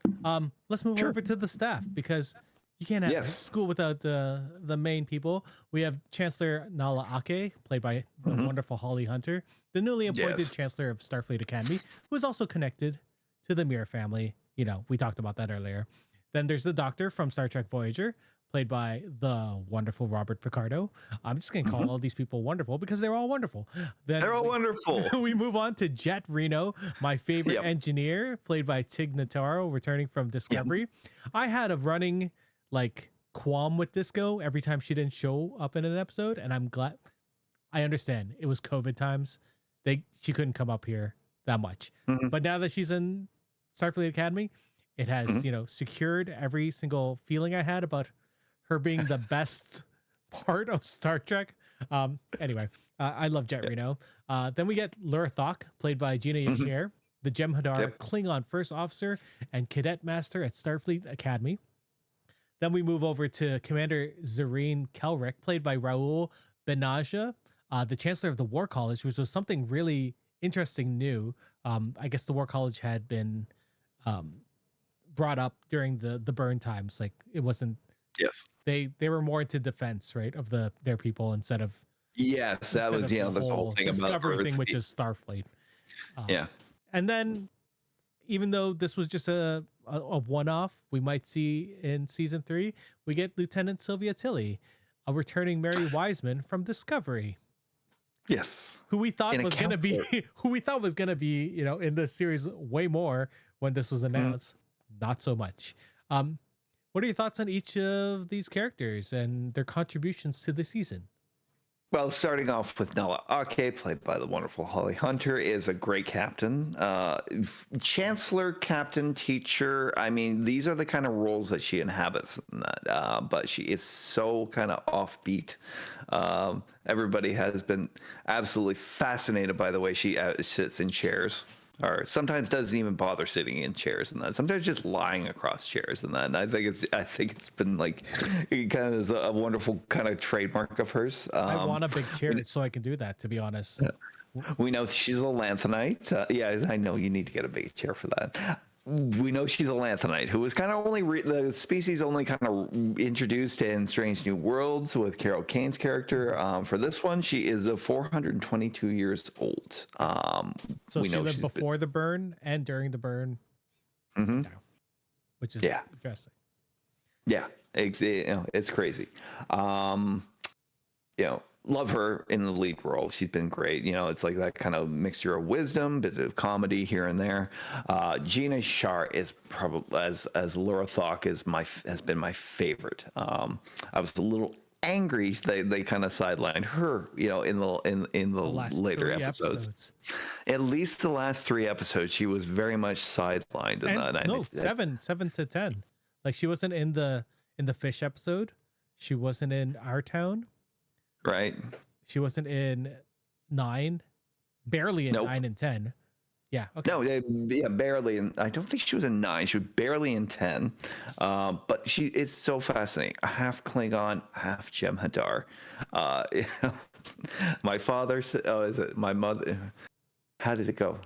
Let's move Sure. over to the staff because you can't have Yes. school without the main people. We have Chancellor Nala Ake, played by the Mhm. wonderful Holly Hunter, the newly appointed Yes. Chancellor of Starfleet Academy, who is also connected to the Mir family. We talked about that earlier. Then there's the Doctor from Star Trek Voyager, played by the wonderful Robert Picardo. I'm just going to call Mhm. all these people wonderful because they're all wonderful. Then They're all wonderful. we move on to Jet Reno, my favorite Yep. engineer, played by Tig Notaro, returning from Discovery. I had a running qualm with Disco every time she didn't show up in an episode, and I'm glad. I understand it was COVID times; she couldn't come up here that much. Mhm. But now that she's in Starfleet Academy, it has Mhm. secured every single feeling I had about her being the best part of Star Trek. Anyway, I love Jet Yep. Reno. Then we get Lura Thok, played by Gina Mhm. Yasher, the Jem'Hadar Yep. Klingon first officer and cadet master at Starfleet Academy. Then we move over to Commander Zareen Kelrick, played by Raul Benaja, the Chancellor of the War College, which was something really interesting new. I guess the War College had been brought up during the burn times. Like it wasn't Yes. they were more into defense, right, of their people instead of Yes, that was the this whole whole thing about discovery thing, Earth. which is Starfleet. Yeah. And then, even though this was just a one off, we might see in season 3, we get Lieutenant Sylvia Tilly, a returning Mary Wiseman from Discovery, Yes. who we thought In a was gonna be counselor. who we thought was gonna be in this series way more when this was announced. Not so much. What are your thoughts on each of these characters and their contributions to the season? Well, starting off with Nala Ake, played by the wonderful Holly Hunter, is a great captain. Chancellor, captain, teacher. I mean, these are the kind of roles that she inhabits in that. But she is so kind of offbeat. Everybody has been absolutely fascinated by the way she sits in chairs. Or sometimes doesn't even bother sitting in chairs and that. Sometimes just lying across chairs and that. And I think it's been like it kind of is a wonderful kind of trademark of hers. I want a big chair so I can do that. To be honest, We know she's a lanthanite. Yeah, I know you need to get a big chair for that. We know she's a lanthanite who was kind of the species only kind of introduced in Strange New Worlds with Carol Kane's character. For this one, she is 422 years old. so we she know lived she's before the burn and during the burn, Mhm. which is Yeah. interesting. Yeah, it's crazy. Love her in the lead role. She's been great. It's like that kind of mixture of wisdom, bit of comedy here and there. Gina Shar is probably as Laura Thok has been my favorite. I was a little angry they kind of sidelined her, in the Last later 3 episodes. At least the last 3 episodes, she was very much sidelined in And that. no, 7 to 10. Like she wasn't in the fish episode. She wasn't in Our Town. Right. She wasn't in 9. Barely in Nope. 9 and 10. Yeah. Okay. No, yeah, barely. And I don't think she was in 9. She was barely in 10. But she is so fascinating. Half Klingon, half Jem'Hadar. My father said, "Oh, is it my mother?" How did it go?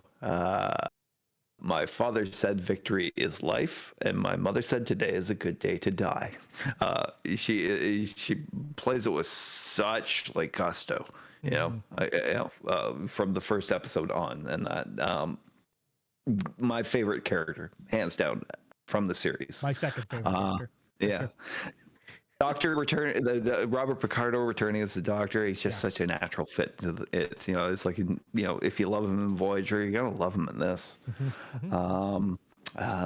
My father said victory is life, and my mother said today is a good day to die. She plays it with such gusto, from the first episode on, and that my favorite character, hands down, from the series. My second favorite character. Yeah. Sure. Doctor return the Robert Picardo returning as the Doctor. He's just such a natural fit to it. It's like if you love him in Voyager, you're gonna love him in this.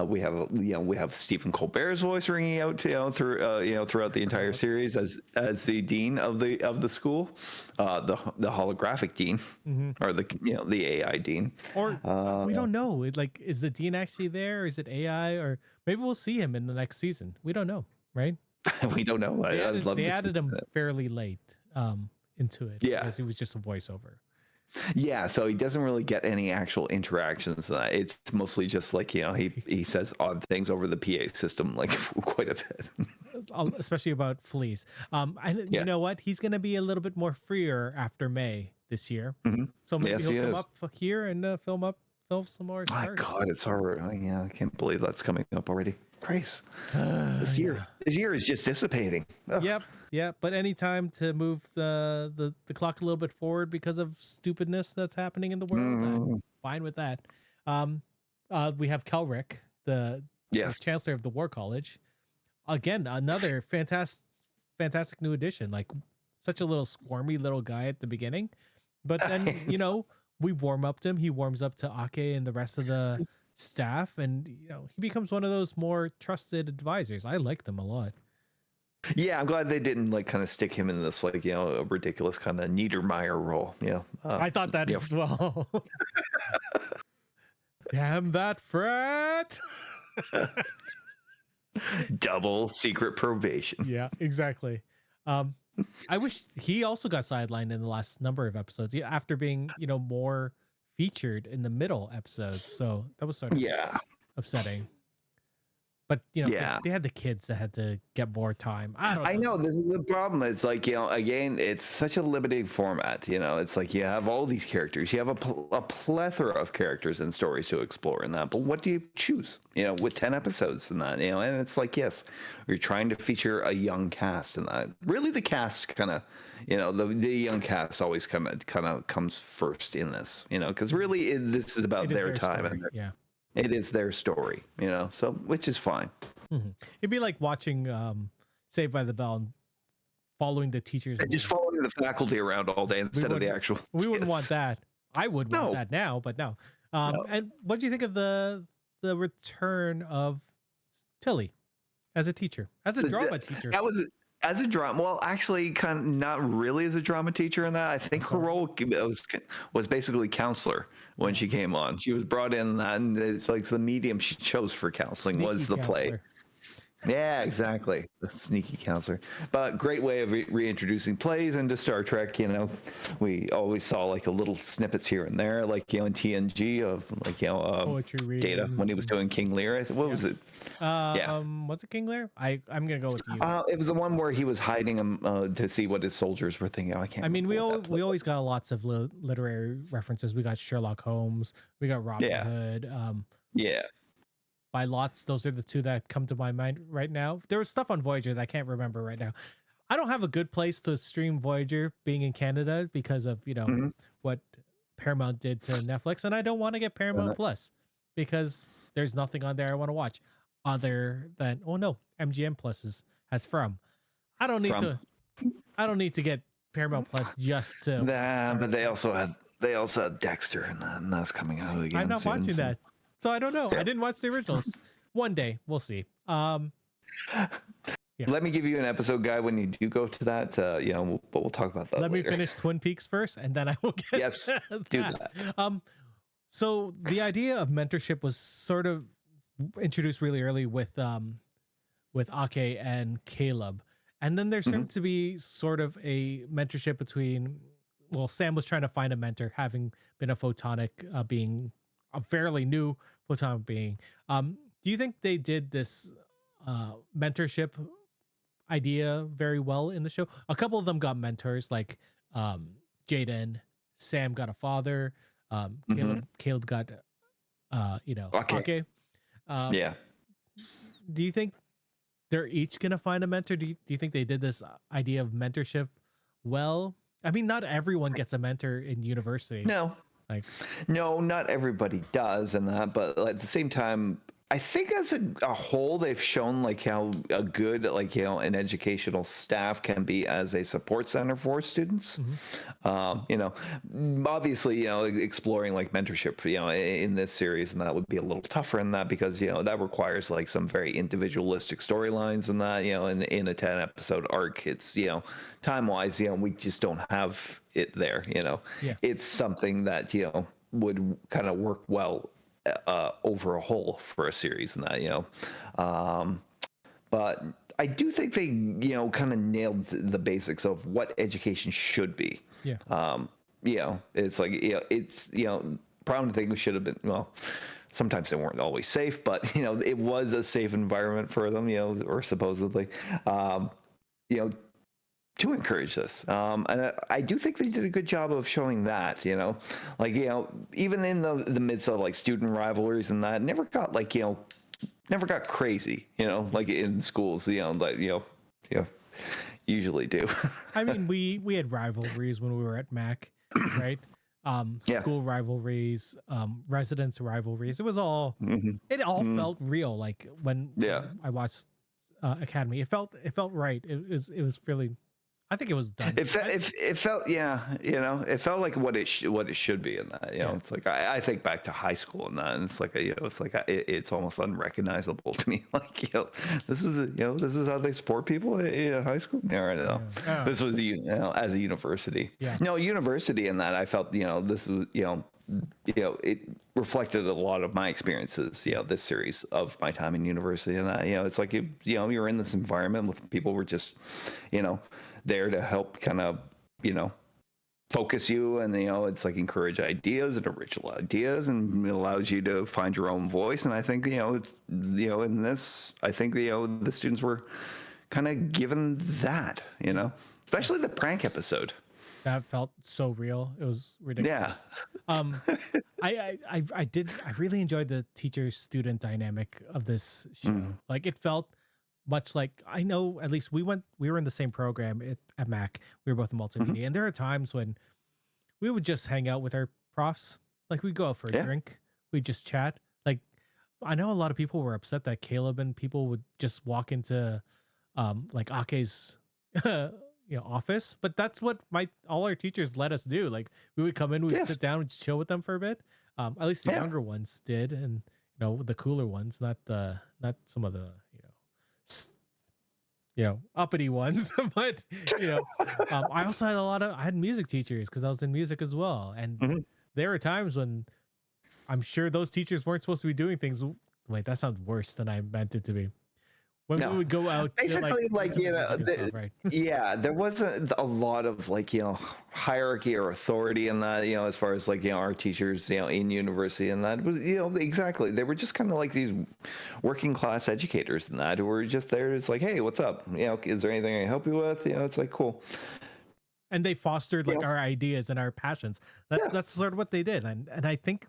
We have we have Stephen Colbert's voice ringing out throughout the entire series as the dean of the school, the holographic dean, Mhm. or the AI dean. Or we don't know. Like, is the dean actually there? Or is it AI? Or maybe we'll see him in the next season. We don't know, right? We don't know. I'd love They to see added him that. fairly late into it Yeah. because he was just a voiceover. Yeah, so he doesn't really get any actual interactions. It's mostly just like he says odd things over the PA system like quite a bit. Especially about fleas. And Yeah. you know what? He's going to be a little bit more freer after May this year. Hmm. So maybe Yes, he'll he come is. up here and film some more My Star. God, it's already. Yeah, I can't believe that's coming up already. Christ, this Yeah. year is just dissipating. Ugh. Yep. But anytime to move the clock a little bit forward because of stupidness that's happening in the world, I'm Mm, fine with that. Um, we have Kelrick, the yes. chancellor of the War College. Again, another fantastic new addition. Like, such a little squirmy little guy at the beginning, but then we warm up to him. He warms up to Ake and the rest of the staff, and he becomes one of those more trusted advisors. I like them a lot. Yeah, I'm glad they didn't like kind of stick him in this like a ridiculous kind of Niedermeyer role. Yeah, I thought that as well. Damn that frat. double secret probation. Yeah, exactly. I wish he also got sidelined in the last number of episodes after being, more featured in the middle episodes. So that was sort of upsetting. But they had the kids that had to get more time. I know this is the problem. It's like again, it's such a limiting format. It's like you have all these characters, you have a plethora of characters and stories to explore in that. But what do you choose? With 10 episodes in that, and it's like, yes, you're trying to feature a young cast in that. Really, the cast kind of, the young cast always comes first in this. Because really, this is about their time story. and it is their story. So which is fine. Mm-hmm. It'd be like watching Saved by the Bell and following the teachers. And just following the faculty around all day instead of the actual. We wouldn't want that. I would want that now, but no. No. And what do you think of the return of Tilly as a teacher, as a drama teacher? That was as a drama. Well, actually, kind of not really as a drama teacher in that. I think her role was basically counselor when she came on. She was brought in, and it's like the medium she chose for counseling was the play. Yeah, exactly. The sneaky counselor. But great way of reintroducing plays into Star Trek. We always saw like a little snippets here and there, like in TNG of like poetry readings. Data when he was doing King Lear. What was it? Was it King Lear? I'm gonna go with you. It was the one where he was hiding him to see what his soldiers were thinking. I can't. I mean, we always got lots of literary references. We got Sherlock Holmes. We got Robin Hood. By lots, those are the two that come to my mind right now. There was stuff on Voyager that I can't remember right now. I don't have a good place to stream Voyager being in Canada because of what Paramount did to Netflix, and I don't want to get Paramount Plus because there's nothing on there I want to watch other than MGM Plus has From. I don't need to get Paramount Plus just to. But they also had Dexter, and that's coming out again. I'm not watching that. So I don't know. Yeah. I didn't watch the originals. One day we'll see. Let me give you an episode guide when you do go to that. But we'll talk about that. Let later. me finish Twin Peaks first, and then I will get. Yes, do that. So the idea of mentorship was sort of introduced really early with Ake and Caleb, and then there seemed to be sort of a mentorship between. Well, Sam was trying to find a mentor, having been a photonic being. A fairly new photonic being. Do you think they did this mentorship idea very well in the show? A couple of them got mentors, like Jaden. Sam got a father. Caleb got, Ake. Do you think they're each gonna find a mentor? Do you think they did this idea of mentorship well? I mean, not everyone gets a mentor in university. No. No, not everybody does, and that. But at the same time, I think as a whole, they've shown like how a good, like, an educational staff can be as a support center for students. Mm-hmm. Obviously, exploring like mentorship, in this series, and that would be a little tougher in that because, that requires like some very individualistic storylines and that, in a 10 episode arc, it's, time wise, we just don't have it there, Yeah. It's something that, would kind of work well over a whole for a series and that, but I do think they, kind of nailed the basics of what education should be. Yeah. It's like, it's, probably things should have been, well, sometimes they weren't always safe, but, it was a safe environment for them, or supposedly, to encourage this. And I do think they did a good job of showing that, like, even in the midst of like student rivalries and that, never got like, never got crazy, like in schools, like, usually do. I mean, we had rivalries when we were at Mac, right? Yeah. School rivalries, residence rivalries. It was all, Mm-hmm. it all felt real. Like when Yeah. I watched Academy, it felt right. It was really, I think it was done. It felt, yeah, it felt like what it should be in that, Yeah. It's like I think back to high school and that, and it's like it's like it's almost unrecognizable to me. Like, this is this is how they support people in high school. Yeah, I know. Yeah. This was as a university. Yeah. No, university in that I felt this was it reflected a lot of my experiences. This series of my time in university and that it's like you're in this environment with people who were just there to help kind of, focus you and, it's like encourage ideas and original ideas, and it allows you to find your own voice. And I think, it's, in this, I think, the students were kind of given that, especially the prank episode. That felt so real. It was ridiculous. I really enjoyed the teacher student dynamic of this show. Like, it felt much like, I know, at least we were in the same program at Mac. We were both in multimedia, and there are times when we would just hang out with our profs. Like, we'd go out for a drink, we'd just chat. Like, I know a lot of people were upset that Caleb and people would just walk into like Ake's office, but that's what all our teachers let us do. Like, we would come in, we would sit down and just chill with them for a bit. At least the younger ones did, and the cooler ones, not some of the uppity ones. But I also had I had music teachers because I was in music as well, and there were times when I'm sure those teachers weren't supposed to be doing things. Wait, that sounds worse than I meant it to be. When we would go out, basically, stuff, right? Yeah, there wasn't a lot of hierarchy or authority in that, as far as our teachers, in university, and that was, exactly. They were just kind of like these working class educators and that, who were just there. It's like, hey, what's up? Is there anything I can help you with? It's like, cool. And they fostered our ideas and our passions. That's sort of what they did. And I think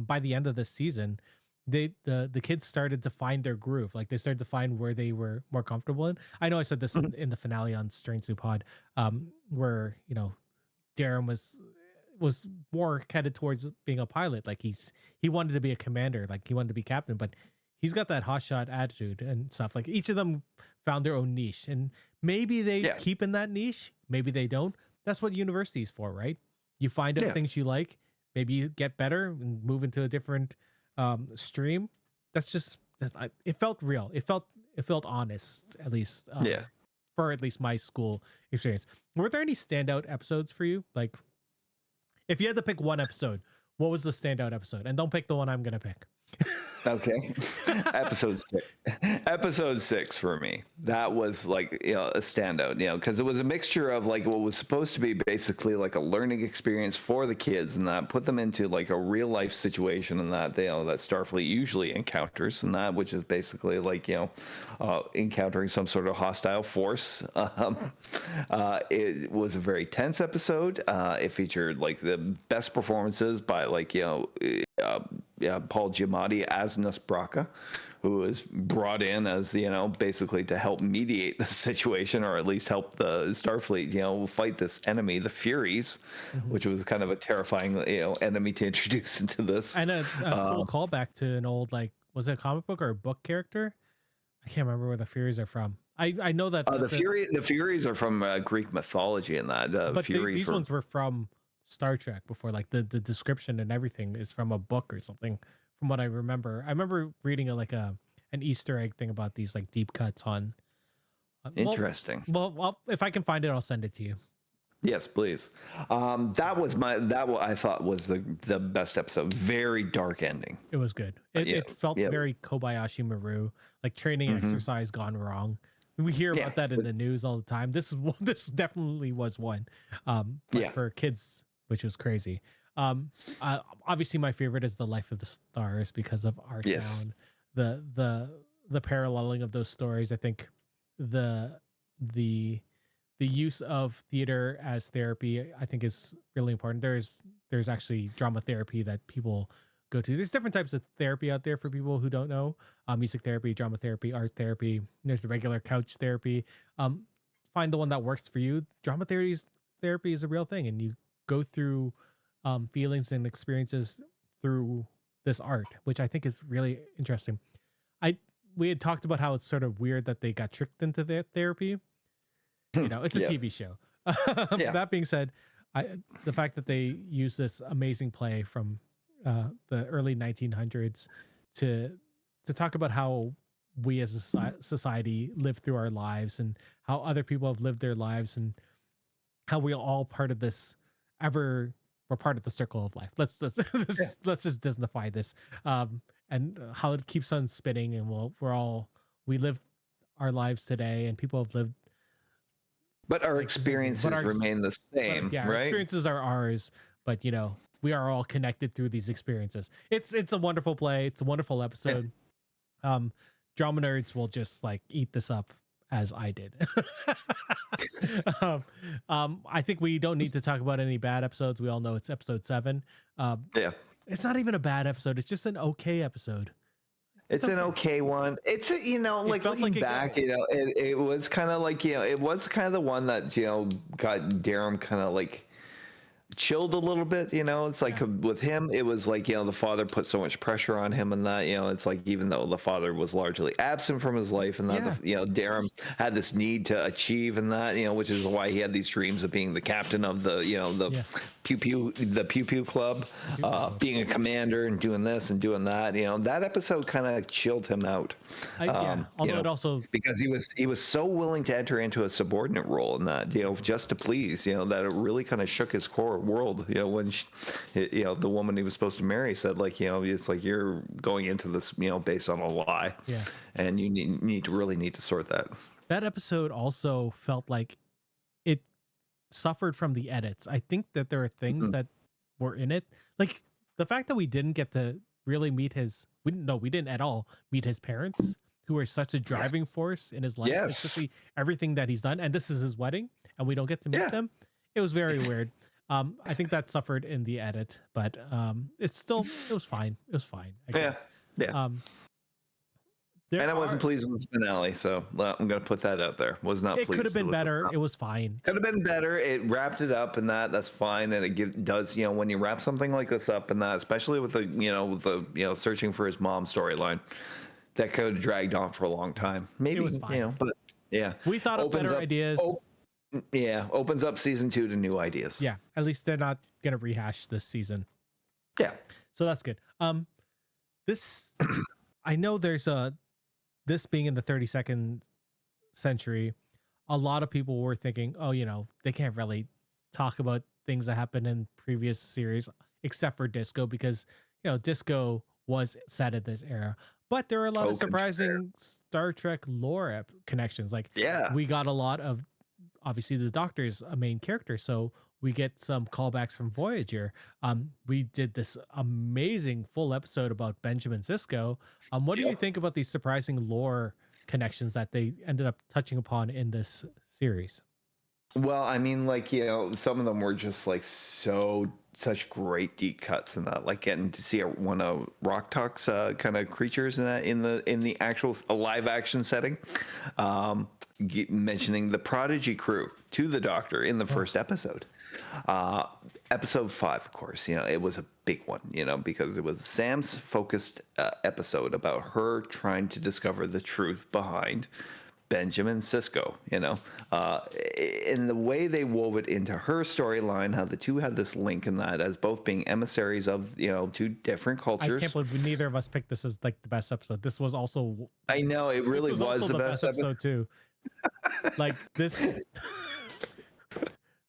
by the end of this season, the kids started to find their groove. Like, they started to find where they were more comfortable in. I know I said this in the finale on Strange New Pod, where Darren was more headed towards being a pilot. Like, he wanted to be a commander, like he wanted to be captain, but he's got that hotshot attitude and stuff. Like, each of them found their own niche, and maybe they keep in that niche, maybe they don't. That's what university is for, right? You find out things you like, maybe you get better and move into a different stream. It felt real. It felt honest, at least. For at least my school experience. Were there any standout episodes for you? Like, if you had to pick one episode, what was the standout episode? And don't pick the one I'm gonna pick. Okay. Episode 6 for me. That was like, a standout, because it was a mixture of like what was supposed to be basically like a learning experience for the kids, and that put them into like a real life situation, and that that Starfleet usually encounters, and that, which is basically like encountering some sort of hostile force. It was a very tense episode. It featured like the best performances by like Paul Giamatti as Nasbraka, who was brought in as basically to help mediate the situation, or at least help the Starfleet fight this enemy, the Furies, which was kind of a terrifying enemy to introduce into this. And a cool callback to an old like was it a comic book or a book character? I can't remember where the Furies are from. I know that that's The Furies are from Greek mythology, and that but Furies these were. ones were from Star Trek before. Like the description and everything is from a book or something. From what I remember reading an Easter egg thing about these like deep cuts on. Interesting. Well, if I can find it, I'll send it to you. Yes, please. I thought was the best episode. Very dark ending. It was good. It felt very Kobayashi Maru, like training exercise gone wrong. We hear about that in the news all the time. This definitely was one. But for kids, which was crazy. Obviously my favorite is The Life of the Stars because of our town. The paralleling of those stories. I think the use of theater as therapy, I think, is really important. There's actually drama therapy that people go to. There's different types of therapy out there for people who don't know. Music therapy, drama therapy, art therapy. There's the regular couch therapy. Find the one that works for you. Drama therapy is a real thing, and you go through feelings and experiences through this art, which I think is really interesting. We had talked about how it's sort of weird that they got tricked into their therapy. It's a TV show. That being said, the fact that they use this amazing play from the early 1900s to talk about how we as a society live through our lives and how other people have lived their lives and how we're all part of this we're part of the circle of life. Let's just Disneyfy this, and how it keeps on spinning, and we live our lives today, and people have lived. But our experiences remain the same, right? Our experiences are ours, but we are all connected through these experiences. It's a wonderful play. It's a wonderful episode. Drama nerds will just like eat this up as I did. I think we don't need to talk about any bad episodes. We all know it's episode 7. It's not even a bad episode. It's just an okay episode. It's an okay one. It's like looking back, it was kind of like it was kind of the one that got Darum kind of like chilled a little bit. It's like with him, it was like the father put so much pressure on him, and that it's like even though the father was largely absent from his life, and that Darum had this need to achieve, and that which is why he had these dreams of being the captain of the pew pew club, being a commander and doing this and doing that. That episode kind of chilled him out. Although it also, because he was so willing to enter into a subordinate role in that just to please that it really kind of shook his core world. When the woman he was supposed to marry said like it's like you're going into this based on a lie, and you need to sort that. That episode also felt like it suffered from the edits. I think that there are things that were in it, like the fact that we didn't get to really meet we didn't at all meet his parents, who are such a driving force in his life, especially everything that he's done, and this is his wedding and we don't get to meet them. It was very weird. I think that suffered in the edit, but it was fine. It was fine, I guess. And I wasn't pleased with the finale, so I'm going to put that out there. Was not pleased. It could have been better. It was fine. Could have been better. It wrapped it up, and that's fine. And it does, when you wrap something like this up, and that, especially with the searching for his mom storyline, that could have dragged on for a long time. Maybe it was fine. But we thought of better ideas. Opens up season 2 to new ideas. Yeah, at least they're not going to rehash this season. Yeah, so that's good. This I know there's this being in the 32nd century, a lot of people were thinking, they can't really talk about things that happened in previous series except for Disco, because Disco was set at this era. But there are a lot of surprising Star Trek lore connections. Like, we got a lot of, obviously the Doctor's a main character, so we get some callbacks from Voyager. We did this amazing full episode about Benjamin Sisko. What do you think about these surprising lore connections that they ended up touching upon in this series? Well, I mean, like, some of them were just like such great deep cuts in that, like getting to see one of Rock Talk's kind of creatures in that in the actual live action setting. Mentioning the Prodigy crew to the Doctor in the Oh, first episode. Uh, Episode 5, of course, it was a big one, because it was Sam's focused episode about her trying to discover the truth behind Benjamin Sisko, in the way they wove it into her storyline, how the two had this link in that as both being emissaries of, two different I can't cultures. believe neither of us picked this as like the best episode. This was also I know it this really was was also the the best best episode too. Like this.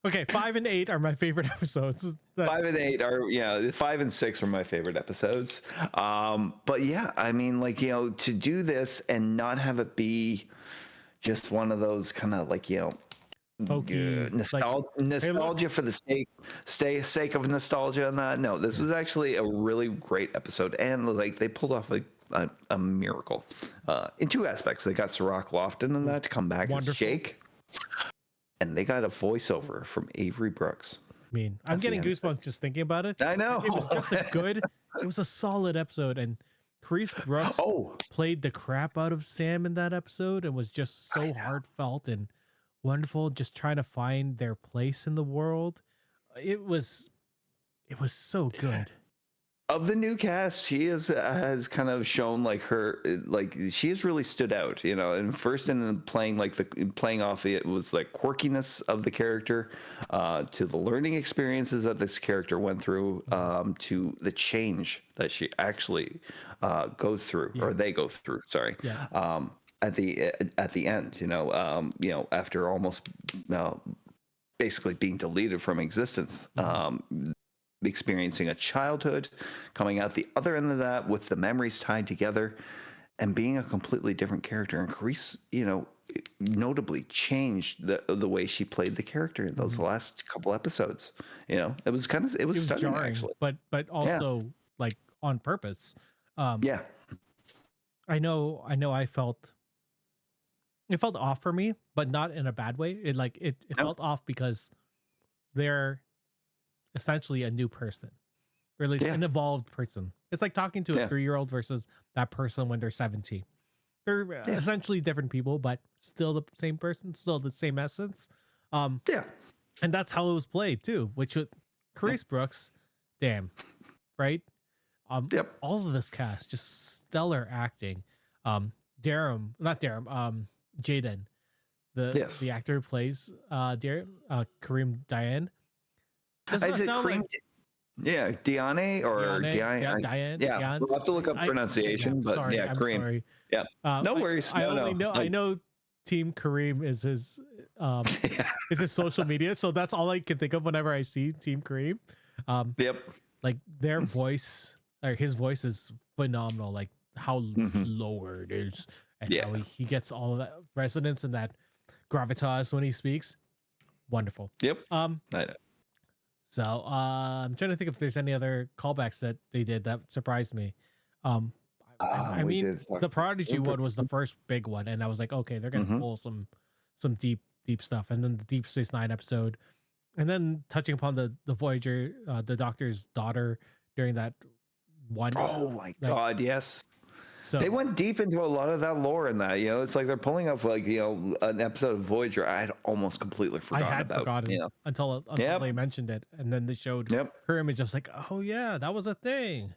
Okay, 5 and 8 are my favorite episodes. 5 and 8 are 5 and 6 are my favorite episodes. But yeah, I mean, like, to do this and not have it be just one of those kind of like, Pokey, like, hey, look, nostalgia for the sake of nostalgia and that. No, this was actually a really great episode, and like they pulled off a miracle in two aspects. They got Sirach Lofton and that to come back as wonderful. Jake, and they got a voiceover from Avery Brooks. I mean, I'm getting goosebumps just thinking about it. I know. It was just it was a solid episode, and Chris Brooks played the crap out of Sam in that episode and was just so heartfelt and wonderful, just trying to find their place in the world. It was so good. Of the new cast, she has kind of shown like she has really stood out, and first in playing off it was like quirkiness of the character, to the learning experiences that this character went through, to the change that she actually goes through, or they go through. Sorry. Yeah. At the end, after almost basically being deleted from existence. Experiencing a childhood, coming out the other end of that with the memories tied together, and being a completely different character. And Carice, notably changed the way she played the character in those last couple episodes. It was stunning, jarring, actually, but also like on purpose. Yeah. I know. It felt off for me, but not in a bad way. It felt off because they're essentially a new person, or at least an evolved person. It's like talking to a 3-year-old versus that person when they're 17. They're essentially different people, but still the same person, still the same essence. And that's how it was played too, which with Chris Brooks, damn, right? All of this cast, just stellar acting. Jaden, the actor who plays Kareem Diane. Doesn't that sound like Diane or Diane? Yeah, we'll have to look up pronunciation, but sorry, I'm Kareem. sorry. Yeah, no worries. I know Team Kareem is his is his social media, so that's all I can think of whenever I see Team Kareem. Like their voice, or his voice is phenomenal. Like how lower it is, and how he gets all of that resonance and that gravitas when he speaks. Wonderful. I know. So I'm trying to think if there's any other callbacks that they did that surprised me. I mean, the Prodigy one was the first big one, and I was like, okay, they're gonna pull some deep stuff, and then the Deep Space Nine episode, and then touching upon the Voyager, the Doctor's daughter during that one. Oh my God, yes. So they went deep into a lot of that lore in that. It's like they're pulling up like an episode of Voyager I had almost completely forgotten until they mentioned it, and then they showed her image. I was like, oh yeah, that was a thing.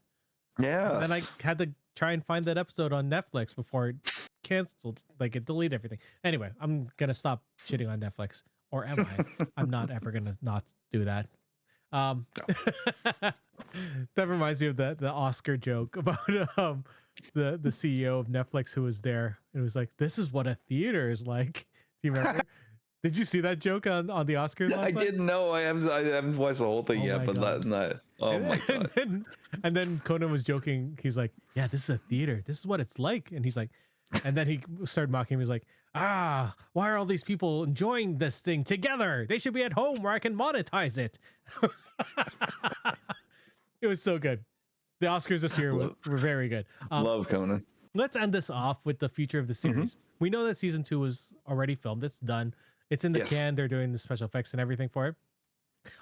Yeah. And then I had to try and find that episode on Netflix before it canceled, like it deleted everything. Anyway, I'm gonna stop shitting on Netflix, or am I? I'm not ever gonna not do that. That reminds me of the Oscar joke about the CEO of Netflix who was there. It was like, this is what a theater is like. Do you remember? Did you see that joke on the Oscars? I didn't know. I haven't watched the whole thing yet, but that. Oh my God. And then Conan was joking. He's like, yeah, this is a theater. This is what it's like. And he's like, and then he started mocking him. He's like, why are all these people enjoying this thing together? They should be at home where I can monetize it. It was so good. The Oscars this year were very good. Love Conan. Let's end this off with the future of the series. We know that season 2 was already filmed. It's done. It's in the Yes. can. They're doing the special effects and everything for it.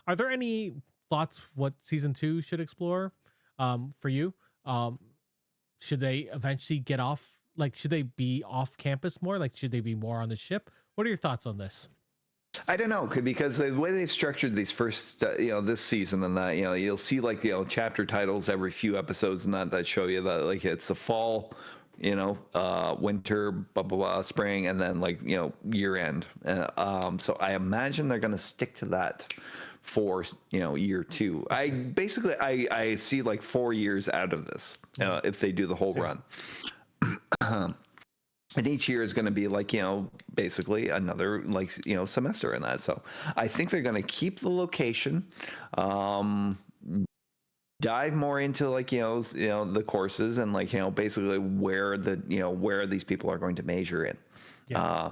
Are there any thoughts what season 2 should explore for you? Should they eventually get off? Like, should they be off campus more? Like, should they be more on the ship? What are your thoughts on this? I don't know, because the way they've structured these first, this season and that, you'll see like, chapter titles every few episodes and that show you that like it's the fall, winter, blah, blah, blah, spring, and then like, year end. So I imagine they're going to stick to that for, year 2. I see like 4 years out of this, if they do the whole run. And each year is going to be like, basically another like, semester in that. So I think they're going to keep the location, dive more into like, the courses and like, basically where where these people are going to major in. Yeah.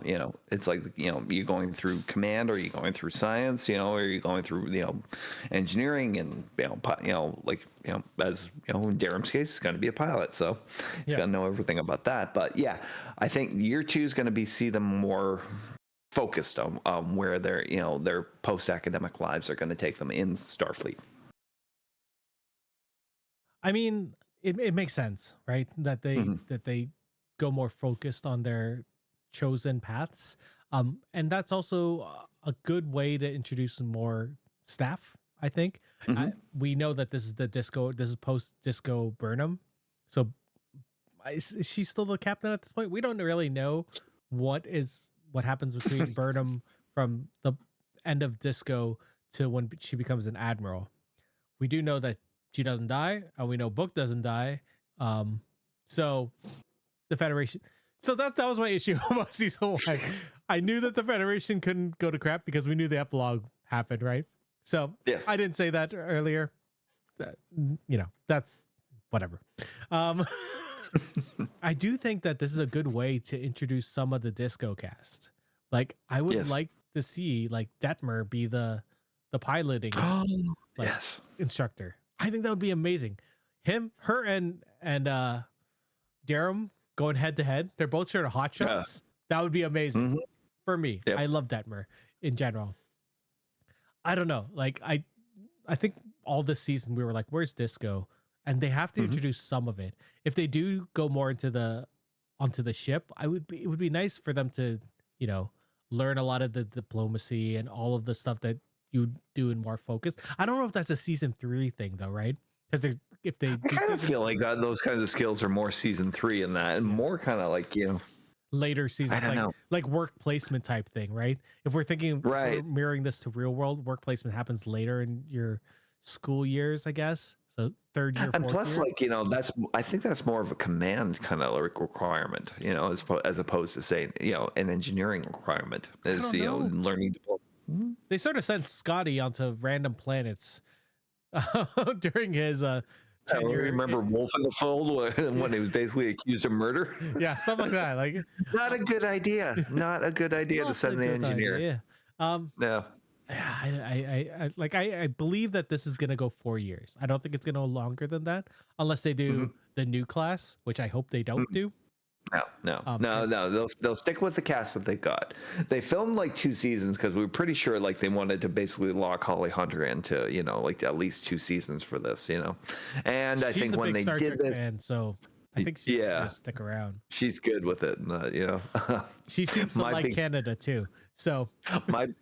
It's like, you're going through command, or you're going through science, or you're going through, engineering, and, as, in Darum's case, it's going to be a pilot. So he's got to know everything about that. But yeah, I think year 2 is going to see them more focused on where their post-academic lives are going to take them in Starfleet. I mean, it makes sense, right? That they go more focused on their chosen paths, and that's also a good way to introduce some more staff. I think we know that this is post disco Burnham, so is she still the captain at this point? We don't really know what happens between Burnham from the end of disco to when she becomes an admiral. We do know that she doesn't die, and we know Book doesn't die. So the Federation. So that was my issue about season 1. I knew that the Federation couldn't go to crap because we knew the epilogue happened, right? So yes. I didn't say that earlier. That's whatever. I do think that this is a good way to introduce some of the disco cast. Like, I would like to see like Detmer be the piloting instructor. I think that would be amazing. Her and Darum going head to head. They're both sort of hot shots. That would be amazing for me. Yep. I love Detmer in general. I don't know. Like, I think all this season we were like, where's disco? And they have to introduce some of it. If they do go more onto the ship, it would be nice for them to, learn a lot of the diplomacy and all of the stuff that you do in more focus. I don't know if that's a season 3 thing though, right? Because I kind of feel like that those kinds of skills are more season 3 in that, and more kind of like, later seasons, like work placement type thing, right? If we're thinking we're mirroring this to real world, work placement happens later in your school years, I guess. So 3rd year, 4th and plus year. Like, I think that's more of a command kind of requirement, as opposed to saying, an engineering requirement is, learning to. They sort of sent Scotty onto random planets during his tenure. Remember Wolf in the Fold when he was basically accused of murder? Yeah, stuff like that. Like, not a good idea. Not a good idea to send the engineer. No. I believe that this is gonna go 4 years. I don't think it's gonna go longer than that, unless they do the new class, which I hope they don't do. No. They'll stick with the cast that they got. They filmed like 2 seasons because we were pretty sure like they wanted to basically lock Holly Hunter into like at least 2 seasons for this. And I think when they did this, fan, so I think she's gonna stick around. She's good with it, She seems to like Canada too. So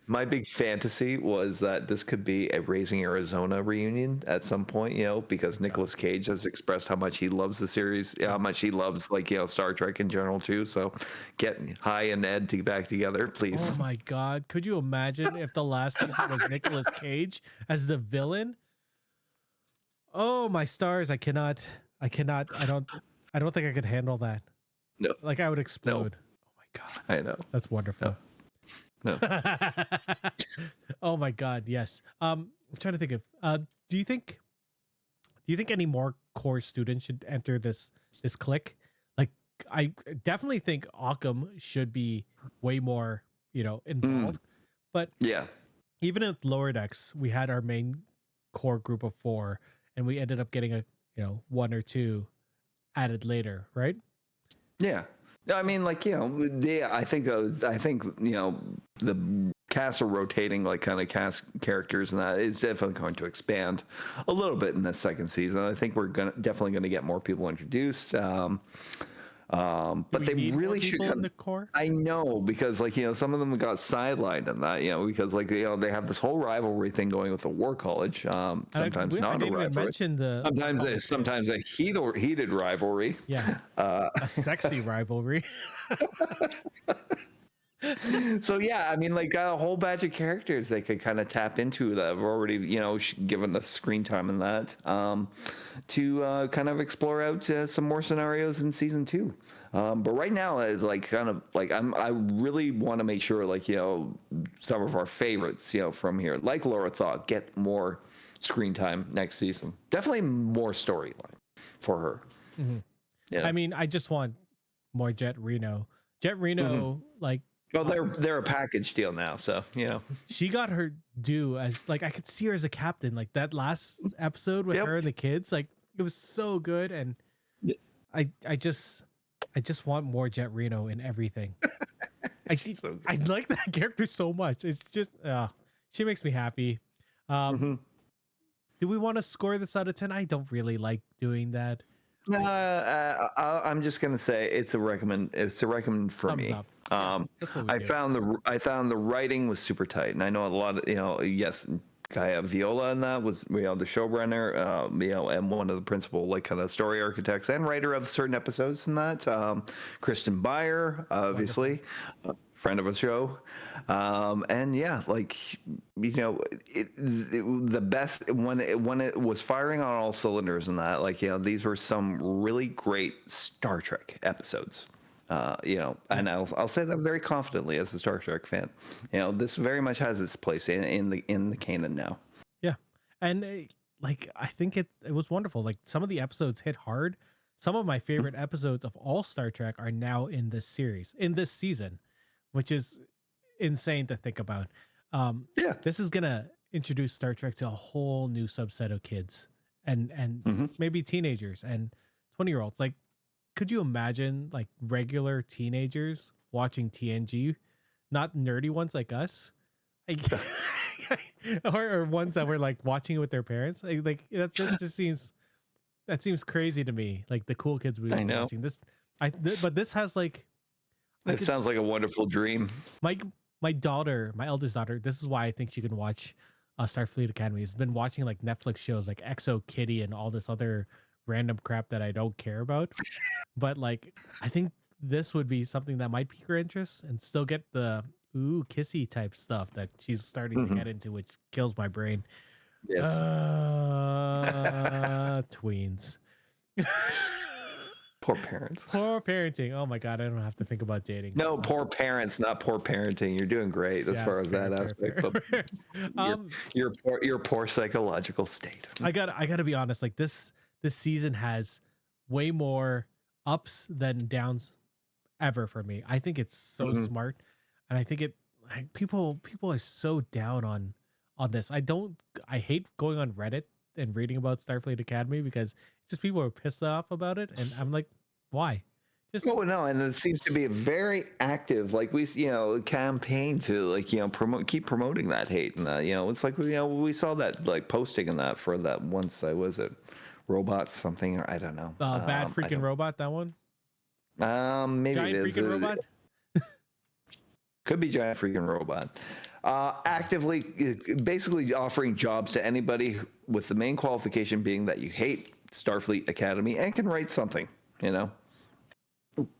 my big fantasy was that this could be a Raising Arizona reunion at some point, because Nicolas Cage has expressed how much he loves the series, how much he loves Star Trek in general too. So get Hi and Ed back together, please. Oh my God. Could you imagine if the last season was Nicolas Cage as the villain? Oh my stars. I don't think I could handle that. No. Like, I would explode. No. Oh my God. I know. That's wonderful. No. Oh my God, yes. I'm trying to think of do you think any more core students should enter this clique? Like, I definitely think Occam should be way more, involved. But even at Lower Decks, we had our main core group of 4, and we ended up getting a 1 or 2 added later, right? Yeah. I mean, like, I think the cast of rotating like kind of cast characters and that is definitely going to expand a little bit in the second season. I think we're definitely going to get more people introduced. But we they need more really should people in the core. I know, because like some of them got sidelined in that, because like they have this whole rivalry thing going with the War College. Sometimes I not a didn't even rivalry. mention the Sometimes a heated rivalry. yeah, a sexy rivalry. So yeah, I mean, like got a whole batch of characters they could kind of tap into that have already given us screen time in that, to kind of explore out some more scenarios in season 2. But right now, like kind of like I really want to make sure like some of our favorites from here, like Laura Thought, get more screen time next season. Definitely more storyline for her. Mhm. Yeah. I mean, I just want more Jet Reno. Jet Reno, like, well, they're a package deal now, so she got her due as like I could see her as a captain. Like that last episode with her and the kids, like it was so good, and I just want more Jet Reno in everything. I like that character so much. It's just she makes me happy. Do we want to score this out of 10? I don't really like doing that. I'm just gonna say it's a recommend. It's a recommend for Thumbs me. up. That's what we I do. found the writing was super tight, and I know a lot of yes, Kaya Viola in that was the showrunner, and one of the principal like kind of story architects and writer of certain episodes in that. Kristen Beyer, obviously, friend of a show, and yeah, like the best when it was firing on all cylinders in that. Like these were some really great Star Trek episodes. And I'll say that very confidently as a Star Trek fan. This very much has its place in the canon now. Yeah, and like I think it was wonderful. Like some of the episodes hit hard. Some of my favorite episodes of all Star Trek are now in this series, in this season, which is insane to think about. This is gonna introduce Star Trek to a whole new subset of kids and maybe teenagers and 20-year-olds. Like, could you imagine like regular teenagers watching TNG, not nerdy ones like us, like, or ones that were like watching it with their parents? Like that just seems crazy to me. Like the cool kids would be watching this. But this has like it sounds like a wonderful dream. My daughter, my eldest daughter, this is why I think she can watch Starfleet Academy. Has been watching like Netflix shows like Exo Kitty and all this other random crap that I don't care about. But like, I think this would be something that might pique her interest and still get the kissy type stuff that she's starting to get into, which kills my brain. Yes. Tweens. Poor parents. Poor parenting. Oh my God, I don't have to think about dating. No, poor parents, not poor parenting. You're doing great as far as that aspect. But your poor psychological state. I gotta be honest. Like this season has way more ups than downs ever for me. I think it's so smart, and I think it like people are so down on this. I hate going on Reddit and reading about Starfleet Academy because just people are pissed off about it, and I'm like, why? No, and it seems to be a very active, like we campaign to like keep promoting that hate, and it's like we saw that like posting and that for that once was it robots something, or I don't know. Bad freaking robot, that one. Maybe giant it is freaking robot. Could be giant freaking robot. Actively, basically offering jobs to anybody with the main qualification being that you hate Starfleet Academy and can write something.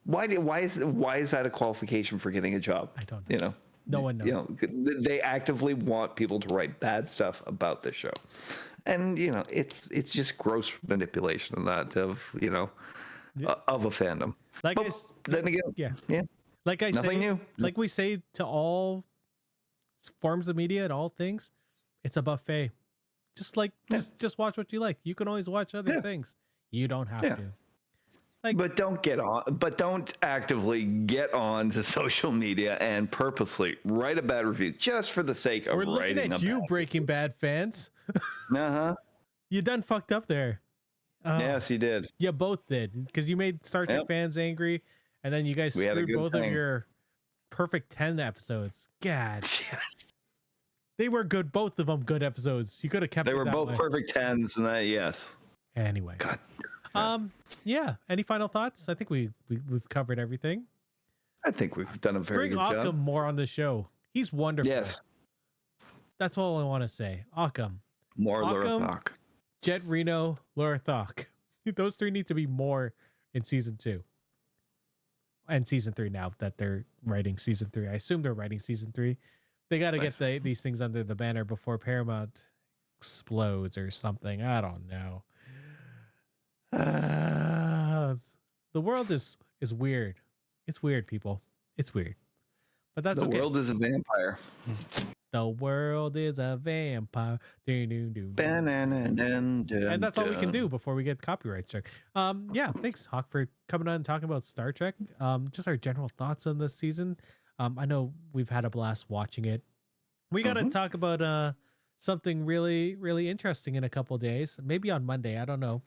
Why is that a qualification for getting a job? I don't know. No one knows. They actively want people to write bad stuff about this show, and it's just gross manipulation of that of a fandom. Then again, yeah. Like I nothing say, new. Like we say to all forms of media and all things, it's a buffet. Just just watch what you like. You can always watch other things. You don't have to. But don't actively get on to social media and purposely write a bad review just for the sake of writing. We're looking at you, Breaking Bad fans. You done fucked up there. Yes, you did. You both did, because you made Star Trek fans angry, And then you guys We had a screwed good both of thing. your perfect 10 episodes. God. Yes. They were good, both of them good episodes. You could have kept They it were that both way. perfect 10s, and that, yes. Anyway. God. Yeah. Any final thoughts? I think we've covered everything. I think we've done a very Bring good Occam job. more on the show. He's wonderful. Yes. That's all I want to say. Occam. More Occam, Lurthok. Jet Reno, Lurthok. Those three need to be more in season 2. And season 3 now that they're writing season 3. I assume they're writing season 3. They got to Nice. get these things under the banner before Paramount explodes or something. I don't know. The world is weird. It's weird, people. It's weird. But that's The okay. world is a vampire. The world is a vampire. And that's all we can do before we get copyright check. Yeah, thanks, Hawk, for coming on and talking about Star Trek. Just our general thoughts on this season. I know we've had a blast watching it. We got to talk about something really, really interesting in a couple of days. Maybe on Monday. I don't know.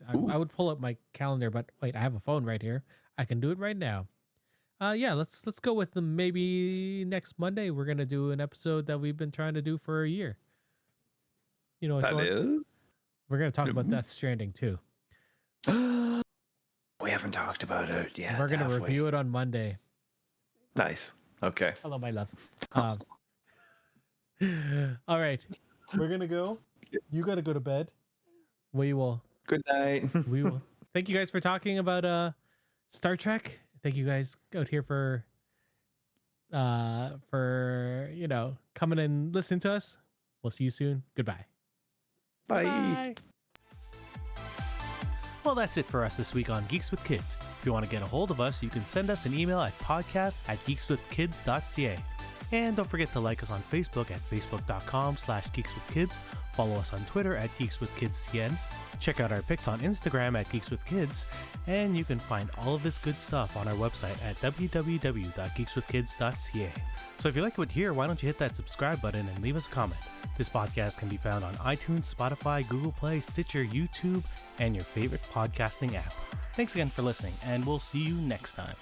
I would pull up my calendar, but wait, I have a phone right here. I can do it right now. Yeah, let's go with the maybe next Monday. We're gonna do an episode that we've been trying to do for a year. You know, That is. we're gonna talk about Death Stranding too. We haven't talked about it yet. We're gonna review it on Monday. Nice. Okay. Hello, my love. All right, we're gonna go. You gotta go to bed. We will. Good night. We will. Thank you guys for talking about Star Trek. Thank you guys out here for coming and listening to us. We'll see you soon. Goodbye. Bye. Bye. Well, that's it for us this week on Geeks with Kids. If you want to get a hold of us, you can send us an email at podcast@geekswithkids.ca. And don't forget to like us on Facebook at facebook.com/geekswithkids. Follow us on Twitter at geekswithkidscn. Check out our pics on Instagram at geekswithkids. And you can find all of this good stuff on our website at www.geekswithkids.ca. So if you like what you hear, why don't you hit that subscribe button and leave us a comment. This podcast can be found on iTunes, Spotify, Google Play, Stitcher, YouTube, and your favorite podcasting app. Thanks again for listening, and we'll see you next time.